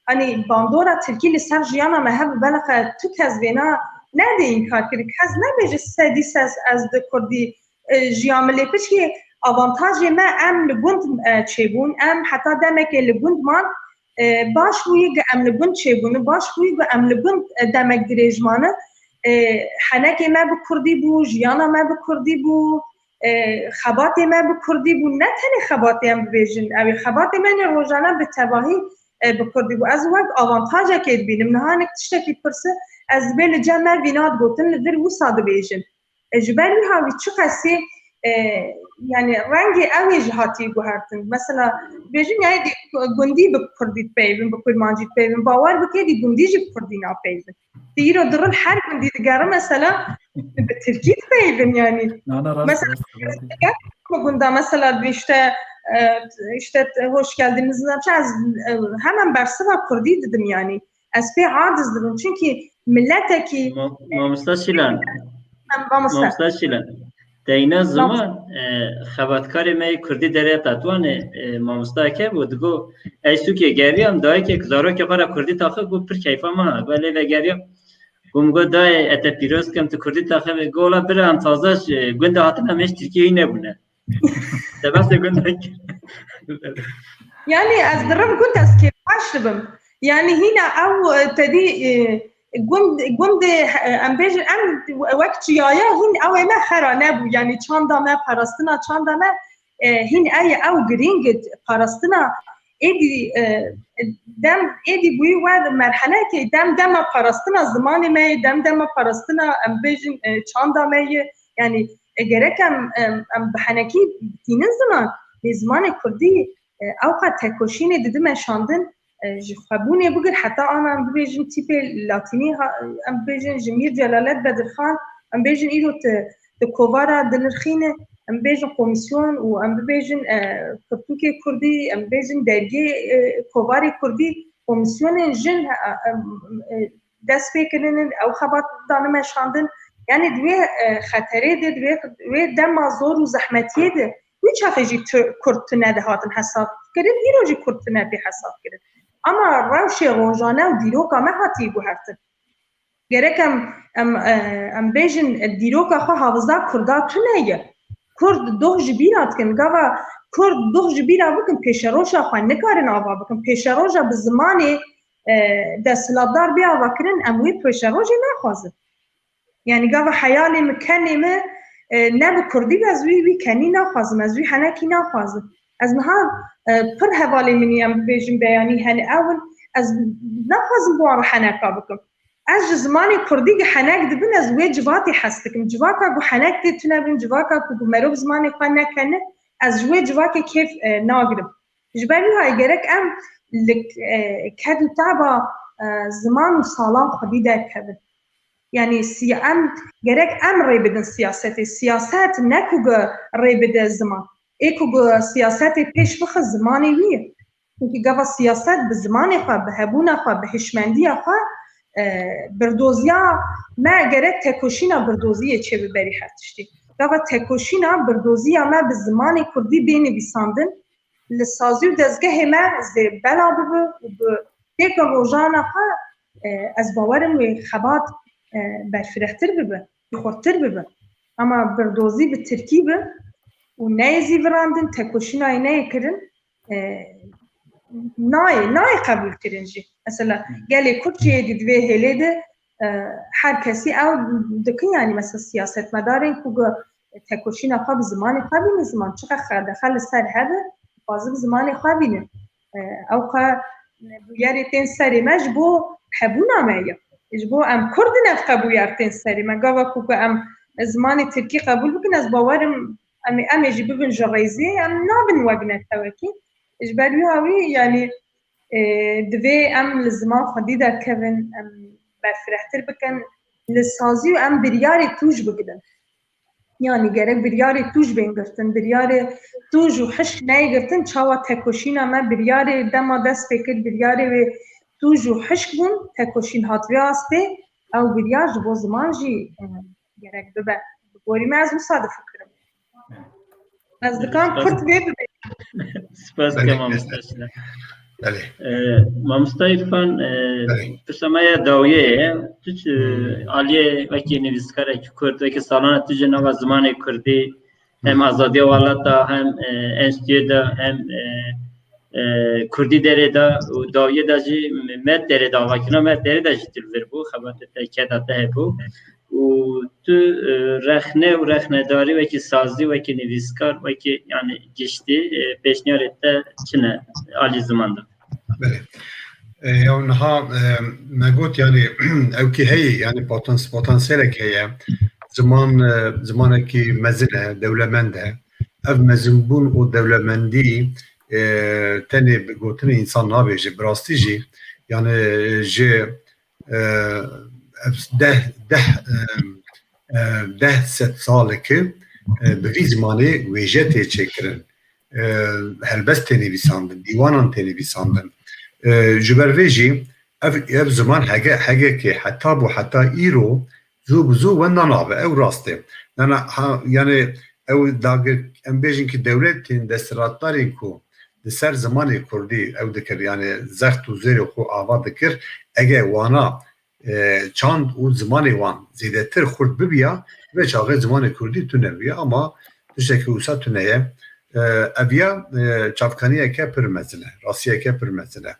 يعني باندورا تركي لسر جيانا ما هب بلقى تو كزبنا نده انکار کرد کس نبیجه سدیس از د کردی جیامله پشکی avantajı me em li gund çêbûn em heta demekê li gund man baş bûyî ku em li gund çêbûn baş bûyî ku em li gund demek dirêjmane henekê me bi Kurdî bû jiyana me bi Kurdî bû xebatê me bi Kurdî bû ne tenê xebatê em bibêjin ew ê xebatê me ne rojane bi tevahî bi Kurdî bû ez wek avantajekê dibînim nihanek tiştekî pirse ez bê li cem me vînat gotin li vir wisa dibêjin ji ber wî havî çi qesî yani rengi ev jihati guhertin. Mesela bejin yani gundi bi Kurdî peyvin, bi Kurmancî peyvin. Bawer bike di gundi jî Kurdî na peyvin. Dîro dirin her gundi digere mesela bi Tirkî peyvin yani. Mesela gunda mesela işte hoş geldiniz. Hemen bersiva Kurdî dedim yani. Ez pê adiz dedim çünkü milleteki Mamosta Şilan. Mamosta Şilan. Deyna zaman xebatkarê me Kurdî derê tatwanê mamostayeke bû digo eşûkê geriyam dayekek zarokê xwe re Kurdî taxe got pir keyfa me belê ve geriyam gom got dayê ete pîroz kim tu Kurdî taxe ve gola bir an taze gunda hatin em hêj Tirkiyeyê nebûne debestê gundek yani ez dirim gund ez kêfaş dibim yani hîna ew tedî gund em bêjin em wek çiyaya hîn ew ê me xera nebû yani çanda me parastina çanda me hîn ew giring parastina êdî dem êdî bûyî we merhelekê dem dema parastina zimanê me dem dema parastina em bêjin çanda me ye yani gerek em bi henekî bitînin ziman lê zimanê Kurdî ew qet tekoşînê didim şandin ji xwebûnê bigir heta an em bibêjin tîpê latînî em bêjin ji Mir Celalet Bedirxan em bêjin îro ti kovara dinirxîne em bêjin komisyon û em bibêjin Pirtûkê Kurdî em bêjin dergê kovarê Kurdî komisyonên jin dest pê kirinin ew xebat danim meşandin yani divê xeterê de divê dema zor û zehmetiyê de wî çaxê jî Kurd tune de hatin hesab kirin îro jî Kurd tune pê hesab kirin ama rewşê rojane û dîroka me hatiye guhertin gerek em bêjin dîroka xwe havizda Kurda tune ye Kurd doh ji bîra dikin gava Kurd doh ji bîra bikin pêşeroja xwe nikarin ava bikin pêşeroja bi zimanê desthilatdar bê ava kirin em wê pêşerojê naxwazin yani gava heyalê me kenê me ne bi Kurdî ez wî kenî naxwazim ez wî henekî naxwazim ez niha pir hevalê minî em bêjin beyanî hene ewin ez naxwazim bu an heneka bikim ez ji zimanê Kurdî henek dibin ez wê civatê hes dikim civaka ku henek dê tune bin civaka ku merov zimanê xwe nekene ez ji wê civakê kêf nagirim ji ber wî hayê gerek em li ket û teba ziman û salan xwedî derkevin yani em gerek em rê bidin siyasetê siyaset ne ku rê bide ziman ê ku siyasetê pêş bixe zimanê wî ye çünkü gava siyaset bi zimanê xwe bi hebûna xwe bi hişmendiya xwe birdoziya me gerek tekoşîna birdoziyê çêbiberî her tiştî gava tekoşîna birdoziya me bi zimanê Kurdî bênivîsandin li sazî û dezgehê me zê bela bibe û bi têka rojana xwe ez bawerim wê xebat berfirehtir bibe xurttir bibe ama birdozî bi Tirkî bi û neyê zîvirandin tekoşînayê neyê kirin nayê qebûl kirin jî mesela gelê Kurtçiyê dî divê hêlê de her kesî ew dikin yani mesela siyasetmedarên ku tekoşîna xwe bi zimanê xwe bînin ziman çiqe xerdexe li ser hebe xwazin bi zimanê xwe bînin ew qe bûyerê tên serê me ji bo hebûna me ye ji bo em Kurdin ev qebûyer tên serê me gava ku em zimanê Tirkî qebûl bikin ez bawerim em ê jî bibin ji rêzê em nabin wek netewekî ji ber wî havî yani divê em li ziman xwedî derkevin em berfirehtir bikin li sazî û em biryarê tûj bigrin yani gerek biryarê tûj bên girtin biryarê tûj û hişk neyê girtin çawa tekoşîna me biryarê dema dest pê kir biryarê wê tûj û hişk bûn tekoşîn hat vê astê ew biryar ji bo ziman jî gerek bibe gorî me ez wisa difikirim ez dikan Kurd vê bibe Spas ke mamosta Şilan بله مامۆستا ئیرفان بله پرسەمایە داویەیە توچ عالیە وەکی نویسکارێکی کورد وەکی ساڵانە توجە ناوە زمانێک کوردی hem azadiya walata hem enstitüde hem Kurdî derê da û dawiyê da jî met derê davakirina met derê de jî tir vir bû xebatê te keda te hebû û tu rexne û rexnedarî wekî sazî wekî nivîskar wekî yani giştî pêşniyarê te çi ne alî ziman da بله یا نها مگوت یعنی او کی هی یعنی پتانسیلک هی زمان کی مزنه دولمنده ev mezinbûn û dewlemendî tenê bi gotinê însan nabêje bi rastî jî yani ji deh sed salekê bi vî zimanê wêje tê çêkirin helbest tê nivîsandin dîwanan tê nivîsandin ji ber vê jî ev ziman hegekê heta bû heta îro zû bi zû wenda nabe ew rast e yani ew dagir em bêjin ki dewletên desthilatdarên ku di ser zimanê Kurdî ew dikir yani zext û zêrê xwe ava dikir ege wana çand û zimanê wan zêdetir xurt bibiya ve çaxê zimanê Kurdî tune biye ama tiştekî wisa tune ye ev ya çavkaniyeke pir mezin e rastiyeke pir mezin e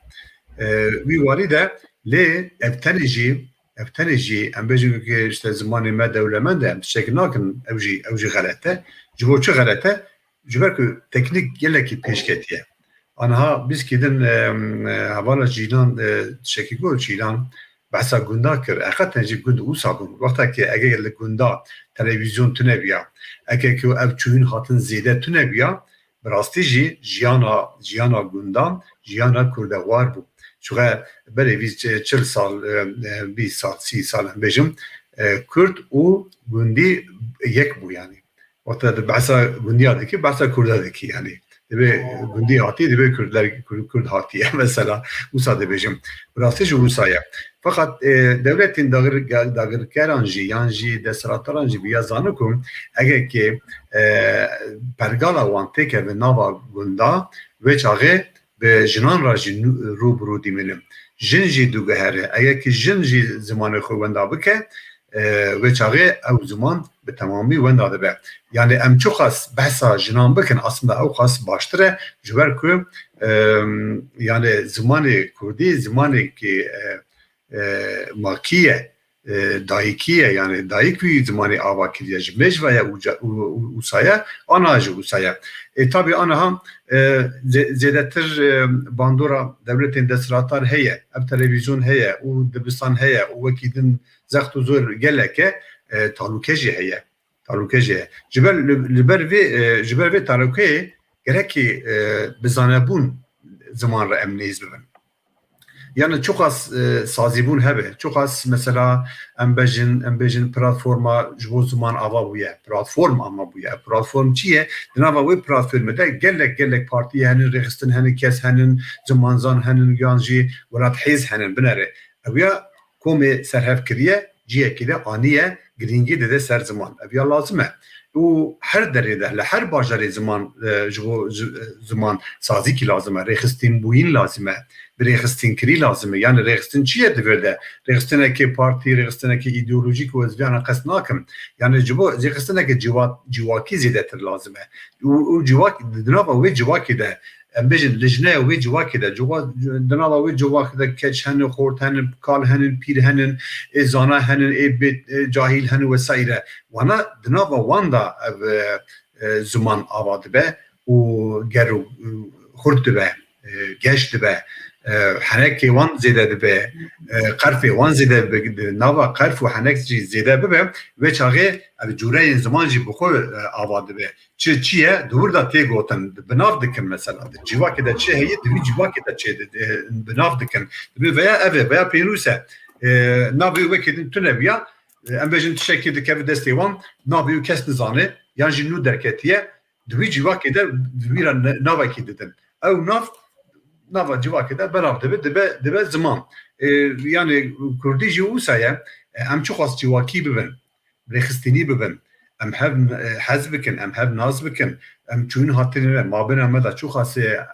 wî warî de lê ev tenê jî em bêjin ki işte zimanê me dewlemend e em tiştekî nakin ew jî xelet e ji bo çi xelet e ji ber ku teknîk gelekî pêşketiye anha biz kîdin hevala cîlan tiştekî got cîlan behsa gunda kir eqetin jî gund wisa bûn wextekî ege li gunda televîzyon tune biya eke ku ev çûyîn hatin zêde tune biya bi rastî jî jiyana gundan jiyana kurdewar bû çuxe berê vî 40 sal 20 sal 30 sal em bêjim Kurd û gundî yek bû yani wexta di behsa gundiya dikî behsa kurda dikî yani dibe gundî hatiye dibe Kurd hatiye mesela wisa dibêjim bi rastî jî wisa ye fakat devletên dagirkeran jî yan jî desthilatdaran jî biya zanin ku egekê pergala wan têkeve nava gunda ve çaxê bi jinan ra jî rûbirû dîmînin jin jî dûgehere egekî jin jî zimanê xwe wenda bike ve çaxê ew ziman bi temamî wenda dibe yani em çi xas behsa jinan bikin aslında ew xas baştir e ji ber ku yani zimanê Kurdî zimanekî makiye dayîkiye yani dayîk wî zimanê ava kiriye ji mecvaya wîsaya ana jî wîsaya tabii anaha zêdetir bandora devletên desthilatdar heye ev televîzyon heye û dibistan heye û wekî din zext û zor geleke talûke jî heye ji ber vê talûkeyê gerekî bizanebûn ziman re em nêz bibin yani çok az sazîbûn hebe çok az mesela em bêjin platforma ji bo ziman ava bûye platform ama bûye platform çi ye di nava wê platformê de gelek partiyê henin rêxistin henin kes henin zimanzan henin yan jî welat hêz henin binêre ew ya komê serhevkiriye ciyekî de aniye girîngî dide ser ziman ev ya lazim e û her derê de li her bajarê ziman ji bo ziman sazîkî lazim e rêxistin bûyîn lazim e rêxistinkerî lazim e yani rêxistin çi ye divê de rêxistinekê partî rêxistinekê îdeolojîk û ez viyana qes nakim yani ji bo rêxistinekê civakî zêdetir lazim e û civak di nava wê civakê de em bêjin lijneya wê civakê de di nava wê civakê de keç henin xort henin kal henin pîr henin ê zana henin ê cahîl henin wesaîre wana di nava wan da ev ziman ava dibe û ger û xurt dibe geş dibe henekê wan zêde dibe qerfê wan zêde dibe nava qerf û henek jî zêde bibe ve çaxê ev cûreyên ziman jî bi xwe ava dibe çi ye dûr da tê gotin bi nav dikin mesela civakê de çi heye divî civakê de çê bi nav dikin dibe veya ev veya pênûs e navê wekê din tune biya em bêjin tişekî dikeve destê wan navê wî kes nizane yan jî nû derketiye divî civakê de divî ra navekî didin ew nava civakê de berav dibe ziman yani Kurdî jî wisa ye em çi xas civakî bibin rêxistinî bibin em hev hez bikin em hev naz bikin em çûyîn hatinê mabina me da çi xasê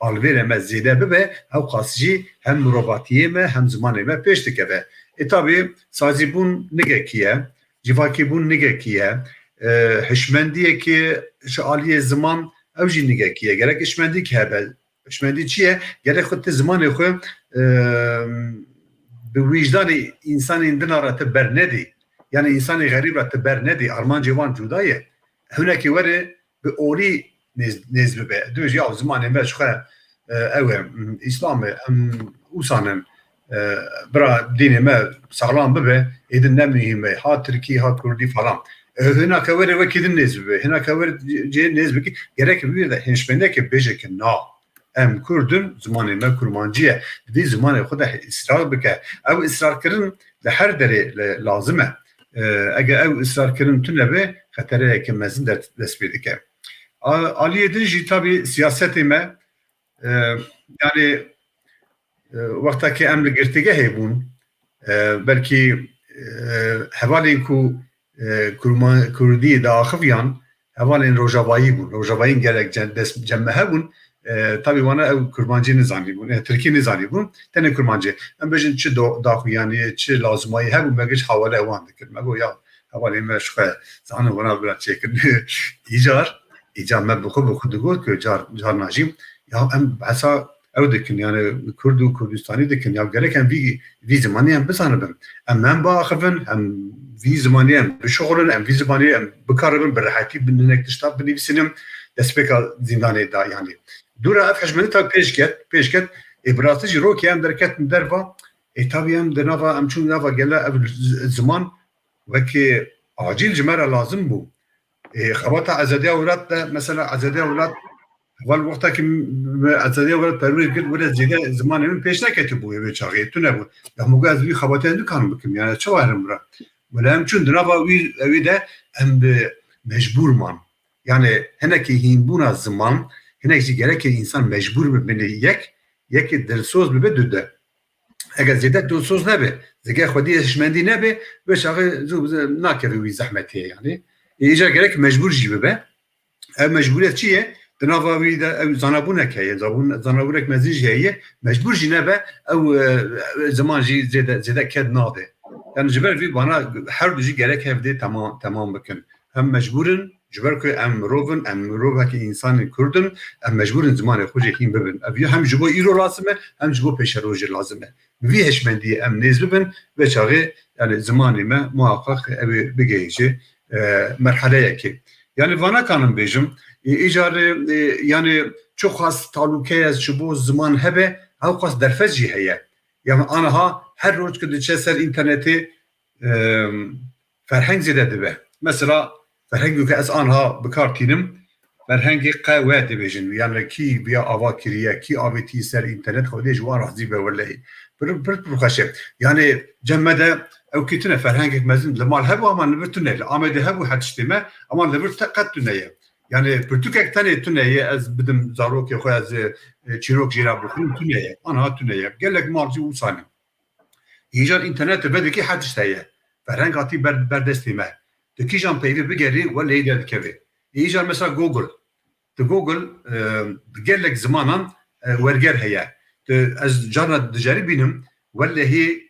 alvêrê me zêde bibe ew qas jî hem mirovatiyê me hem zimanê me pêş dikeve. Tabii sazîbûn nigekî ye, civakîbûn nigekî ye, hişmendiyekî ji aliyê ziman ew jî nigekî ye. Gerek hişmendî hebe. Hişmendî çi ye? Gerek xwe ti zimanê xwe bi wîcdanê insanên din re te bernedî. Yani insanê xerîb re te bernedî. Armancê wan cuda ye. Hunekî were bi orî nêz bibe. Dibêje ya zimanê me ji xwe ew e İslam e em wîsanin bira dînê me sağlam bibe êdin ne mühim e ha Tirkî ha Kurdî falan. Hinaka were wekî din nêz bibe. Hinaka were cê nêz bikî gerek bir de hişmendekê bêje na em Kurdin zimanê me kurmancî ye. Dibê zimanê xwe de israr bike. Ew israrkirin li her derê lazim e. Eger ew israrkirin tune be xetereyeke mezin dest pê dike. Aliyê din jî tabii siyasetê me yani wextekê em li girtîgehê bûn belkî hevalên ku Kurdî diaxiviyan hevalên rojavayî bûn. Rojavayîn gelek cemme hebûn tabii wana ew kurmancî nizanî bûn. Tirkî nizanî bûn. Tenê kurmancî. Em bêjin çi daxuyaniyê çi lazimayî hebû me giş hewale ewan dikir. Me got ya hevalên me ji xwe zanin wana bila çêkirin. İcar me bi xwe digot ku car najîm ya em hesa ew dikin yani Kurd û Kurdistanî dikin ya gerek em vî zimanî em bizanibin. Em biaxivin hem vî zimanî em bişoxulin em vî zimanî em bikaribin bi rehetî binek tişta binivîsînin destpêka zindanê da yani. Dûra ev hişmendî tabii pêş ket bi rastî jî rokê em derketin derva tabii em di nava em çûn nava gele ev ziman wekî acîl ji me re lazim bû. Xebata ezadiya welat de mesela ezadiya welat vel wextekî ezadiya welat perwîr kir were zêde zimanê min pêş neketî bû wê çaxê tune bû. Ya hemû ez vî xebateyê dikarim bikim yani çi warim bira. Wela em çûn di nava wî de em bi mecbûr man. Yani hinekî hînbûna ziman hinek jî gerekê insan mecbûr bibîne yekê dilsoz bibe du de. Eger zêde dilsoz nebe zêge xwedî hişmendî nebe wê çaxê zû nakeve wî zehmetê yani. İcar gerek mecbur jî bibe. Ev mecburiyet çi ye? Di nava wî de ew zanabûnek heye. Zanabûnek mezîn jî heye. Mecbur jî nebe ew zaman jî zêde ked nade. Yani ji ber vî bana her du jî gerek hevdê temam bikin. Hem mecburin ji ber ku em mirovin em mirovekî insanê Kurdin em mecburin zimanê xwe jî hîn bibin. Ev hem ji bo îro lazim e hem ji bo pêşeroj jî lazim e. Vî hişmendiyê em nêz bibin ve çaxê yani zimanê me muhakkak ew bigehîje merheleyekî. Yani vana kanım bêjim îcarê yani çok has talûkeyez ji bo ziman hebe ew qas derfet jî heye. Yani aniha her roj ku diçe ser internetê ferheng zêde dibe. Mesela ferhengê ku ez aniha bikar tînim ferhengê qewe dibêjin yani kî biya ava kiriye kî avêtî ser internet xwedê ji wan razî be wellehî. Bir xweşe. Yani cemmede ew kîtine ferhengek mezin li mal hebû ama li vir tune li Amedê hebû her tiştê me ama li vir qet tune ye. Yani pirtûkek tenê tune ye ez bidim zarokê xwe ez çîrok jî re bixwînim tune ye. Aniha tune ye. Gelek mal jî wîsanî. Îcar internetê vedikî her tişte ye. Ferheng hatî berdestê me. Di kîjan peyvê bigerî welehî derdikeve. Îcar mesela Google. Di Google gelek zimanan werger heye. Ez carna dicerî bînim welehî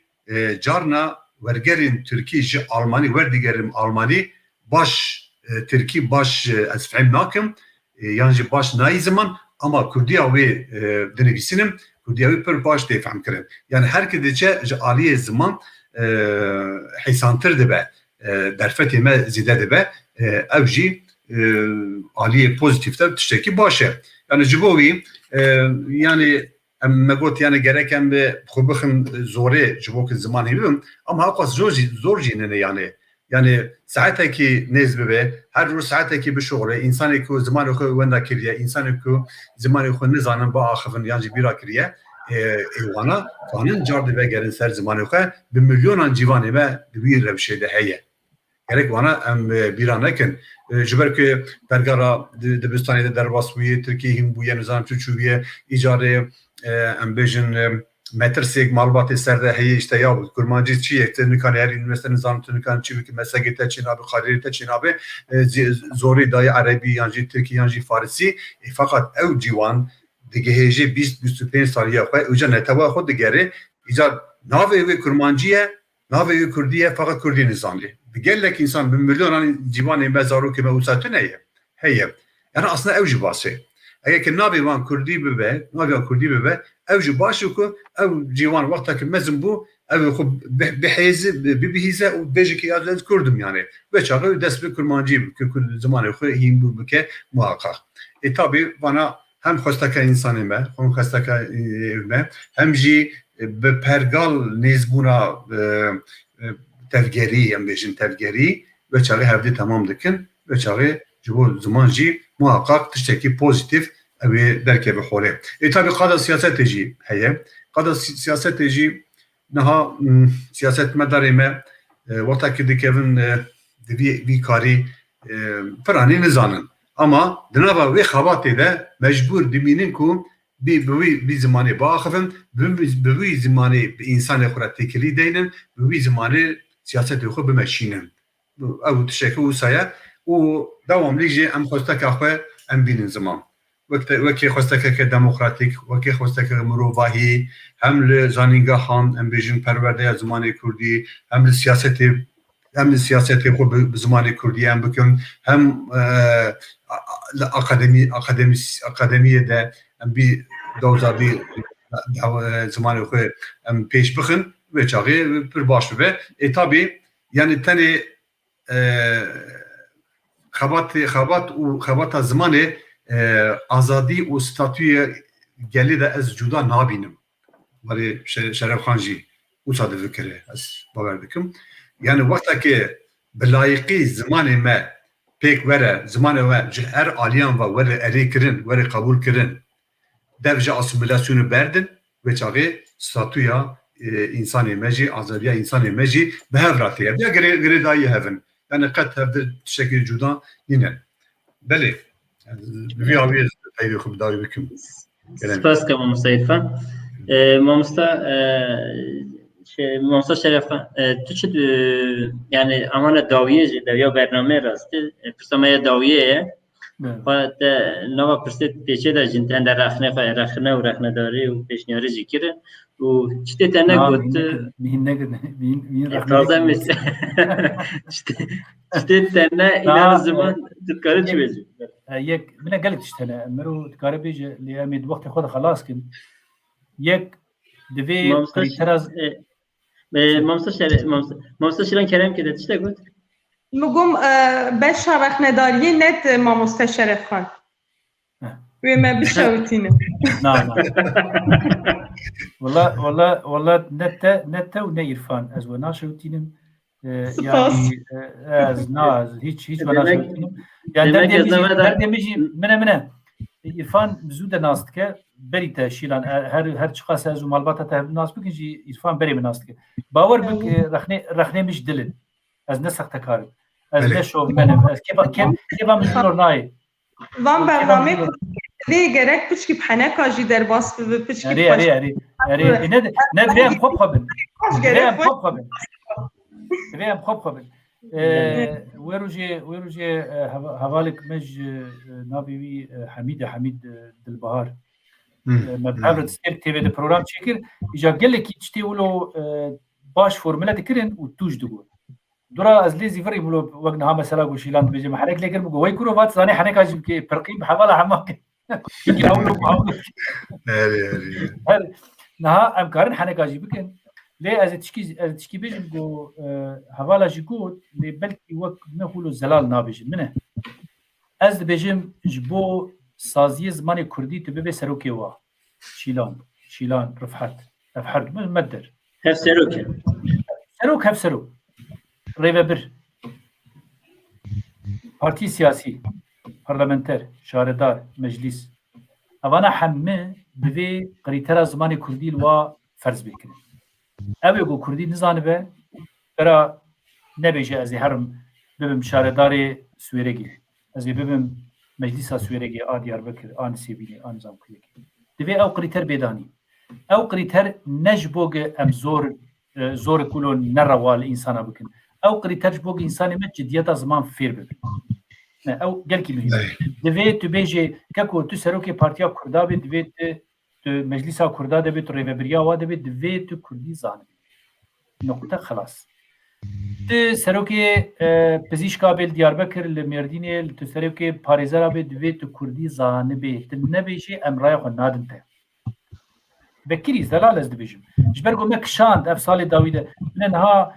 carna wergerên Tirkî ji Almanî werdigerim Almanî baş Tirkî baş ez fehm nakim yan jî baş nayî ziman ama Kurdiya wê dinivîsînim Kurdiya wê pir baş tê fehm kirin. Yani herkê diçe ji aliyê ziman hêsantir dibe derfetê me zêde dibe ew jî aliyê pozitif de tiştekî baş e. Yani ji bo wî yani em me got yani gerek em bi xwe bixin zorê ji bo ku zimanê bibim ama heqas zor jî nene yani saetekî nêz bibe her roj saetekî bişoxile insanê ku zimanê xwe wenda kiriye insanê ku zimanê xwe nizanin biaxivin yan jî bîra kiriye êwana kanin car dibe gerin ser zimanê xwe bi milyonan cîvanê me di wî rewşê de heye. Gerek wana em bîra nekin. Ji ber ku bergara dibistanê de derbas bûye Tirkiye hîn bûye nizanim çi çûye îcarê em bêjin metirsek malbatê ser de heye işte ya kurmancî çi ye te nikane her üniversite nizanim tu nikane çi wekî meslekê te çînabe xarîrê te çînabe zorî dayê erebî yan jî Tirkî yan jî Farsî fakat ew cîwan digehêjê 20-25 saliya xwe ûca netewaya xwe digere îca navê wê Kurmancî ye navê wê Kurdî ye feqet Kurdî nizanî bi gelek însan bi milyonan cîvanê me zarokê me wisa tune ye heye yani aslında ew jî basê eger ki navê wan Kurdî bibe navê wan Kurdî bibe ew jî baş û ku ew cîwan wextekî mezin bû ew xwe bihêze bibihîze û bêje ki ez Kurdim yani ve çağı dest bi Kurmancî zimanê xwe hîn bike muhakkak tabii bana hem xwesteke insanê me hem xwesteke me hem jî bi pergal nêzbûna tevgerî em bêjin tevgerî ve çağı hevdî tamam dikin ve çağı ji bo ziman jî muhakkak tiştekî pozitif ew ê derkeve xolê tabii qada siyasetê jî heye qada siyasetê jî niha siyasetmedarê me wextekî dikevin di vî karî piranî nizanin ama di nava wê xebatê de mecbûr dimînin ku bî zimanê biaxivin bi wî zimanê însanê xwe re têkilî deynin bi wî zimanê siyasetê xwe bimeşînin ew tiştekî wisa ye û dewamlî jî em xwesteka xwe em bînin ziman wekî xwestekeke demokratîk wekî xwestekeke mirovahî hem li zanîngehan em bêjin perwerdeya zimanê Kurdî hem li siyasetê xwe bi zimanê Kurdî em bikin hem li akademiyê de em bî dewza bî zimanê xwe em pêş bixin ve çağı pir baş bibe tabii yani tenê xebat û xebata zimanê azadî û statûyê gelê de ez cuda nabînim berê Şerefxan jî wisa difikire ez bawer dikim yani wextekê bi layıqî zimanê me pêk were zimanê we ji her aliyan ve were erê kirin were qebûl kirin dev ji asimilasyonê berdin ve çağı statûya însanê me jî azadiya însanê me jî bi hev ratê ya girêdayî hevin yani qet hevdir tiştekî cuda nîne belê vî avî peyrê xwe bi dawî bikim Spas ke Mamosta İrfan Mamosta Şerefxan tu çi yani amana dawiyê jî deviya bernameyê rastî pirsamaya dawiyê ye te nava pirsê pêçê de jîn te de rexne û rexnedarî û pêşniyarî jî kirin û çi tê te negot taze mis çi tê te ne înar ziman dikare çi bêjî yek min gelek tiştene mero dikare bêje lê em ê di wextê xwe de xelas kin yek divê qrîteraz Mamosta Şilan Kerem kê de tiştek got Mugum beşa rexnedariyê net Mamoste Şerefxan wê me bişewitîne Wala net te û ne İrfan ez we naşewitînim yani ez hiç we naşewitînim yani derdê jî mine İrfan zû de nas dike berî te Şîlan her çi qas ez û malbata te nas bikin jî İrfan berê min nas dike bawer bik rexnê min ji dilin ez ne sextekarim ez ne şovmenim ez kêva min zor nayê van bernamê vê gerek pişkî heneka jî derbas bibe pişkî erê ne divê em xwe bixwebin divê em xwe bixwebin wê rojê hevalek me ji navê wî Hemîd Dilbahar me bi hev re TV de program çêkir îja gelekî tiştê wilo baş formüle dikirin û tûj digot dura ez lê zîvirî wilo wek niha mesela got Şîlan dibêje me herek lêkir bigo wey kuro vat zanî heneka jî bikê pirqî bi hevala hemak niha em karin heneka jî bikin lê ez tişkî bêjim got hevala jî got lê belkî wek me xwilo zelal nabêjin min e ez dibêjim ji bo saziyê zimanê Kurdî tu bibe serokê wa Şîlan Rifhet medder hev serok hev serok rêvebir partî siyasî parlamenter şaredar meclîs evana hemû divê qrîtera zimanê Kurdî li wa ferz bikirin ew ê got Kurdî nizanibe bera nebêje ez ê herim bibim şaredarê Swêregê ez ê bibim meclîsa Swêregê a Diyarbekir a Nisêbînê a Nizamkuyekê divê ew qrîter bêdanî ew qrîter ne ji bo em zor kulo nerewa li însana bikin ew qrîter ji bo însanê me ciddiyeta ziman fêr bibin ew gelkî mühim دوی تو بیجی که تو سروکی پارتیا کردا بی دوی تو مجلس کردا دبی تو ریوبریا و دبی دوی تو کردی زانه نقطه خلاص تو سروکی پزیشکا بیل دیاربکر لمردینه تو سروکی پاریزرا بی دوی تو کردی زانه بی تو نبیجی امرای خو نادن ته بکری زلال از دبیجم جبرگو مکشاند اف سال داویده لنها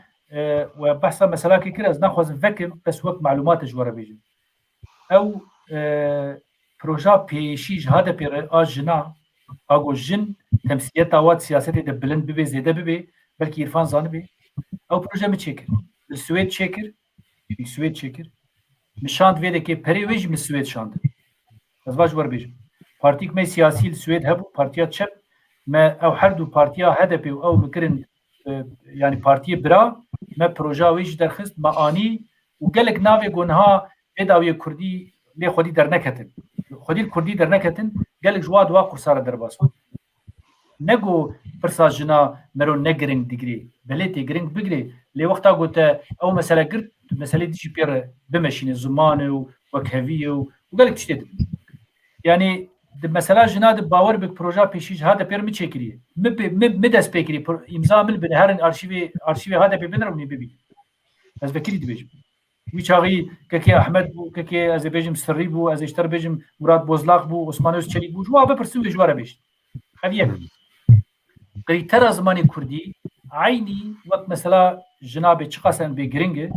و بحثا مثلا که کرد از نخواست فکر بس وقت معلومات جواره بیجم او پروژه پیشیش هاده پیر آجنا آگو جن تمثیلیت آوات سیاستی ده بلند ببی زیده ببی بلکه عرفان زانه بی او پروژه می چکر السوید چکر نشاند ویده که پری ویج می سوید شاند از باش ور بیجم پارتیک می سیاسی السوید هبو پارتیا چپ ما او هر دو پارتیا هده پی او بکرن yani partiye bira me proje wî derxist me anî û gelek navê gonha pêdawiyê Kurdî lê xwedî derneketin. Xwedî Kurdî derneketin gelek ji wa duwa kursara derbas. Ne got pirsa jina mero ne giring digirê belê tê giring bigirê lê wexta gote ew mesele girt meselê dijî pê bimeşîne zimanê û wekheviyê û gelek tiştê dibin. Yani mesela jina de bawer bi proje pêşî hade pêr mi çêkiriye mi dest pê kirî imza min bi herin arşivê hade pê binir min bibî ez vekirî dibêjim wî çaxî kekê Ahmed bû kekê ez ê bêjim Sirrî bû ez ê ji te re bêjim Murad Bozlaq bû Osman Özçelik bû ji wan bipirsin wê ji we re bêjin ev yek krîtera zimanê Kurdî aynî wek mesela jina bê çi qas em bê giring e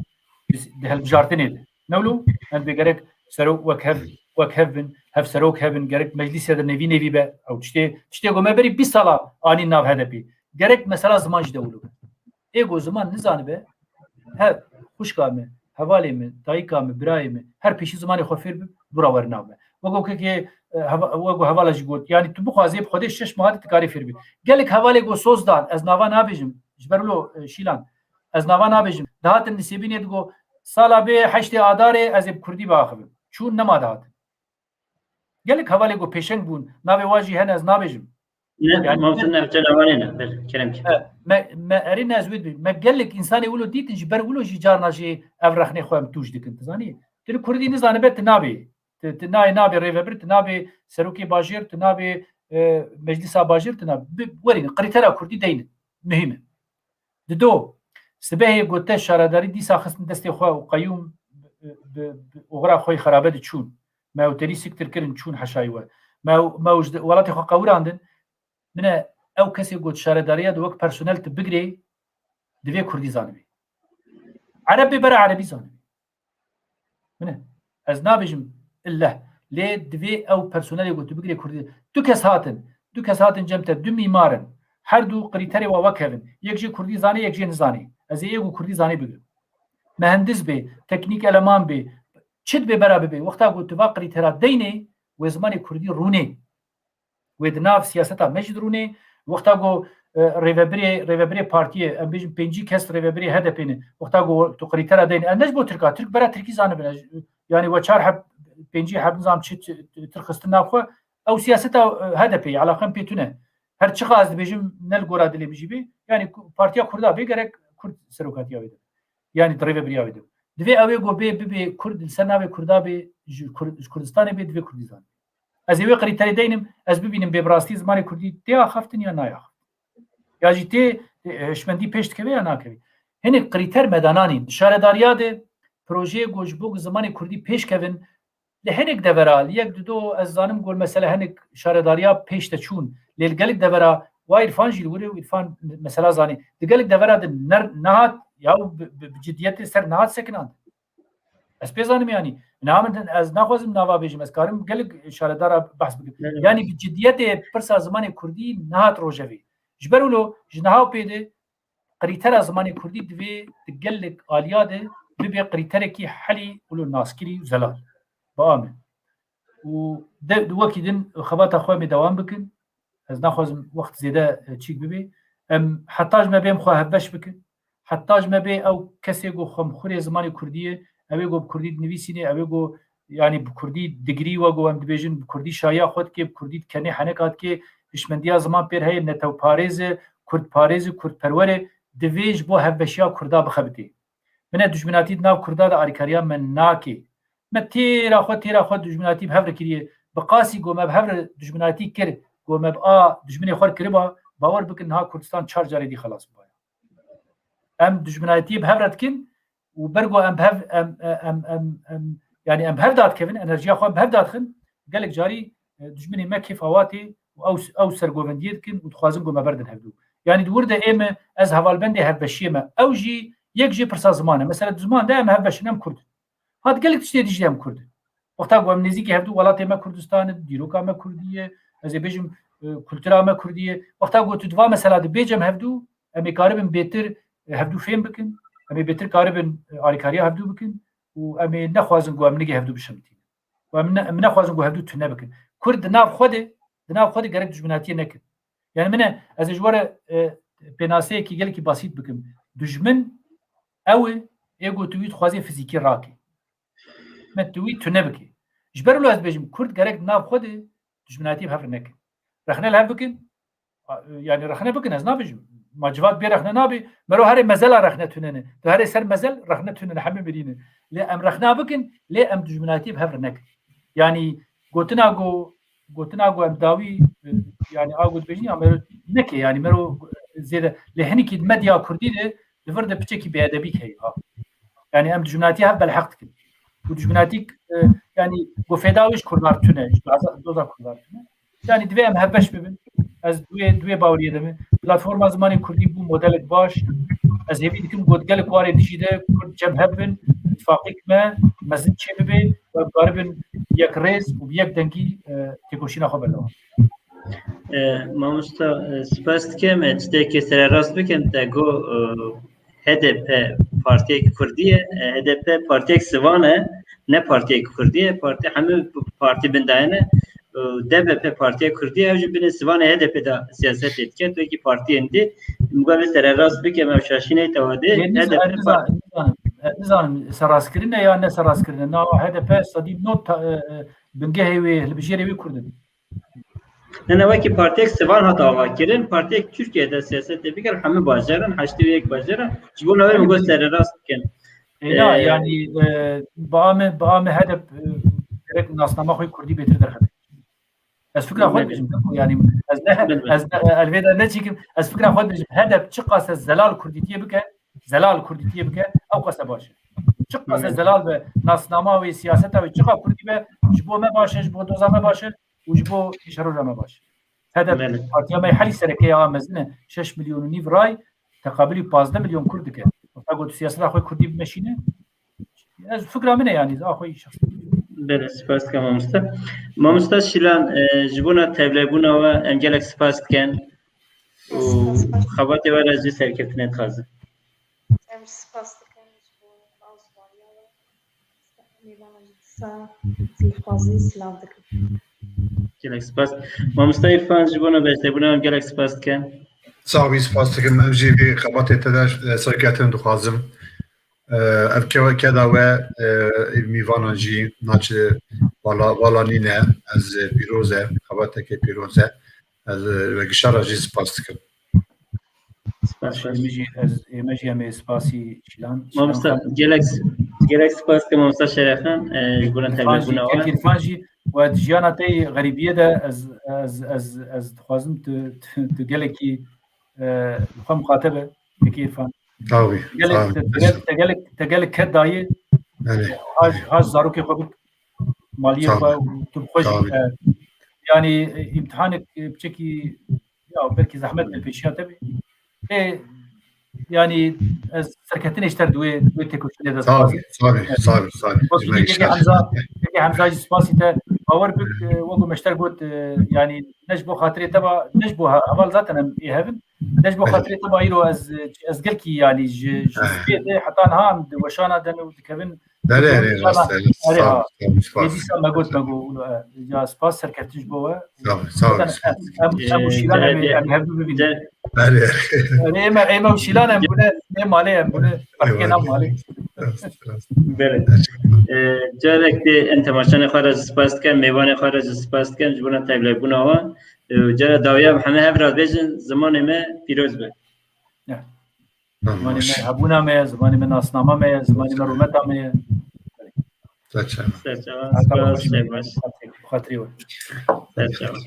di hilbijartinê de newlo em bê gerek serok wek hev bin hev serok hevin gerek meclisê de nevî be ew tiştê got me berî 20 sala anî nav HDP gerek mesela ziman ji dewlo ê got ziman nizanî be hev xuşka me hevalê me dayîka me birayê me her pêşî zimanê xwe fêr bib bira werinav me wek kekê wek hevala jî got yani tu bixwazî xwedê 6 mehatî tikarî fêr bî gelek hevalê got soz dan ez nava nabêjim ji ber wilo şîlan ez nava nabêjim dihatin nisêbînê digot sala bê 8 adarê ez ê bi Kurdî biaxivim çûn nema dihatin gelek hevalê got pêşeng bûn navê wa jî hene ez nabêjim me erê ne ez wê dibî me gelek însanê wilo dîtin ji ber wilo jî carna jê ev rexnê xwe em tûj dikin tizanî tu Kurdî nizane be tu nabê tu nabê rêvebir tu nabê serokê bajêr tu nabê meclisa bajêr tu nabê werî qrîtera Kurdî deynin muhîm e di do sibehê got te şaredarî dîsa xistin destê xwe û qeyûm oxira xwe xerabe diçûn me ew terî siktir kirin çûn heşayî we me ji welatê xwe qewirandin mine ew kesê got şaredariya di wek personel tu bigirê divê Kurdî zanibî erebê bere erebî zanibî mine ez nabêjim illeh lê divê ew personelê got tu bigirê Kurdî du kes hatin cem te du mîmarin her du krîterê wa wek hevin yek jê Kurdî zanî yek jê nizanî ez ê êgo Kurdî zanî bigirim mehendiz bê teknîk eleman bê çit bê bera bibê wexta got tu va krîtera deynê wê zimanê Kurdî rûnê wê di nav siyaseta me jî rûnê wexta got rêveberê partiyê em bêjin 5 kes rêveberê HDP'nê wexta got tu krîtera deynê em ne ji bo Tirka Tirk bera Tirkî zanibin yani we 4 heb 5 heb nizam çi tirxistin nav xwe ew siyaseta HDP'yê alaqem pê tune her çi qas dibêjim ne li gora dilê bijî bê yani partiya Kurda bê gerek Kurd serokatiya wê de yani rêveberiya wê de divê ew ê got bê bibê Kurd li ser navê Kurda bê ji Kurdistanê bê divê Kurdî zanî ez ê wê krîterê deynim ez bibînim bê bi rastî zimanê Kurdî tê axaftin ya nayaxaftin ya jî tê hişmendî pêş dikeve ya nakevî hinek krîter medananîn şaredariya de projeyê got ji bo zimanê Kurdî pêş kevin li hinek devera li yek du do ez zanim got mesele hinek şaredariya pêş de çûn lê li gelek devera wa İrfan jî li wirê İrfan mesela zanî di gelek devera de nehat ya bi ciddiyetê ser nehat sekinand ez pê zanim yani namin ez naxwazim nava bêjim ez karim gelek şaredara behs bikim yani bi ciddiyetê pirsa zimanê Kurdî nehat rojevê ji ber wilo ji niha pê de krîtera zimanê Kurdî divê di gelek aliya de bibe krîterekî helî wilo naskirî zelal bame û de wekî din xebata xwe me dewam bikin ez naxwazim wext zêde çîk bibe em heta ji me bêm xwe hevbeş bikin heta ji me bê ew kesê got xwemxurê zimanê Kurdî ew ê got Kurdî dinivîsînê ew ê got yani bi Kurdî digirî we got em dibêjin bi Kurdî şaya xwe dikê bi Kurdî dikenê heneka dikê hişmendiya ziman pêr heye netewparêz Kurd parêz Kurd perwerê divê ji bo hevbeşiya Kurda bixebitê mine dijminatî nav Kurda de alîkariya me nakê تیرا خود دجمناتی بهفر کریه بقاسی گومه بهفر دجمناتی کرد گومه دجمنی خور کربا باور بکن ها کردستان 4 جاری دی خلاص باید ام دجمناتی بهفرت کن و برگو ام بهف يعني ام بهردات كيفن انرجيا خو بهردات خن قال لك جاري دجمني ما كيف هواتي او سرغوفنديت كن وتخوازن جو ما بردن هبدو يعني دورده ايما از هوالبندي هبشيما او جي يك برسا زمانه مثلا زمان ده ما هبشنم كرد هاد قال لك تشتي دجام كرد وقتا قوم نزيكي هبدو ولاتي ما كردستان ديروكا ما كرديه از بيجم كولترا ما كرديه وقتا قلت دوا مثلا بيجم هبدو امي قاربن بيتر هبدو فين بكن امي بيتر قاربن اريكاريا هبدو بكن و امي نخوازن گو ام نگه هفدو بشمتين و ام نخوازن گو هفدو تنه بكن كرد ناف خود گرك دجمناتي نكن يعني من از جوره بناسه كي قال كي بسيط بكم دجمن او ايغو تويت خوازي فيزيكي راكي ما تويت تنه بكي جبر له از بجم كرد گرك ناف خود دجمناتي بهفر نكن رخنا لها بكن يعني رخنا بكن از نابجم ماجوات بي رخنا نابي مرو هري مزل رخنا تننه تو هري سر مزل رخنا تننه حمي مدينه لي ام رخنا بكن لي ام دجمناتي بهفر نك يعني قوتنا جو ام داوي يعني اقول بيجي امر نك يعني مرو زيد لهني كي مديا كردي لفرد بتشكي بادبي هي يعني ام دجمناتي هف بالحق ودجمناتيك يعني جو فداويش كردار تنه دوزا كردار يعني دوي ام هبش ببن از دوی باوریه دمه پلتفرم زمانی کردی بو مدل باش از هیوی دیکم گودگل کواری دیجیده کرد جمع هبن اتفاقی ما مزید چه ببین و قاربن یک ریز و یک دنگی تکوشینا خو بلوا مامستا سپاست کم اجده که سر راست بکن تا گو HDP پارتی کردیه HDP پارتی سوانه نه پارتی کردیه پارتی همه پارتی بنداینه DBP Partiya Kurdiye evci bine Sivan HDP'da siyaset etket ve ki parti endi mugabe sere rast bike mevşaşine tevade نظام سراسكرنا يا نه سراسكرنا نا HDP صديب نوت بنجهوي البشيري كردن ne ve ki partiye Sivan hata vakirin partiye Türkiye'de siyaset etbiker hamı bajaran haşti ve ek bajaran bu neve mugabe sere rast biken لا يعني بام HDP gerek nasnama koy Kurdi betir der از فكره خود يعني از الفيدا نتيجه از فكره خود هدف تشقص الزلال كرديتيه بك زلال كرديتيه بك او قصه باشه تشقص الزلال بنصنامه وسياسته وتشقا كردي به جبو ما باشه جبو دوزا ما باشه وجبو شروجا ما باشه هدف ارتيا ما يحل سركيه مزنه 6 مليون ونيف راي تقابلي 15 مليون كرد كان اقول سياسه اخوي كردي بمشينه از فكره منه يعني اخوي شخص بله سپاس کنم مامستا شیلان جبونا تبلیغونا و انجلک سپاس کن و خبرت و رجی سرکتنت خازه سپاس کن جبونا آزمانیا و میوان جدسا زیخوازی سلام دکن انجلک سپاس مامستا ایرفان جبونا بجتبونا انجلک سپاس کن صاحبی سپاس کن امجی بی خبرت تداش سرکتن دخوازم ارکوا کدا و میوان جی ناچ والا نینه از پیروزه خبرت که پیروزه از وگشار جی سپاس کن سپاس ایمجی همه سپاسی شیلان مامستا گلک سپاس که مامستا شرفن جبونا تبلیغونا و کیرفانجی و جیانا تی غریبیه ده از خوازم تو گلکی بخوام مخاطبه کیرفان طاوي تقالك كداية هاش زاروكي خبر مالية وتبخش يعني امتحانك بشكل يا بركي زحمت البيشيا تبي يعني سركتين اشتر دوي تكوشني ده صافي حمزة سباسي تا باور بك وقو مشتر قلت يعني نجبو خاطري تبع نجبو هبال ذاتنا يهبن نجبو خاطري تبع يلو از قلكي يعني جسبيت حتى نهام وشانا دم وكبن لا يجي ما قلت يا سباس سركتش بوا صافي ايما وشيلانا بنا مالي بنا حكينا مالي بله جارك دي انت ماشان خارج سپاس کن میوان خارج سپاس کن جبونا تبلیغونا و جارا داویا همه هفراد بیجن زمان ما پیروز به زمانی ما هبونا ما زمانی ما ناسنامه ما زمانی ما رومتا ما Serçema. سرچاوه سپاس سپاس خاطری و سرچاوه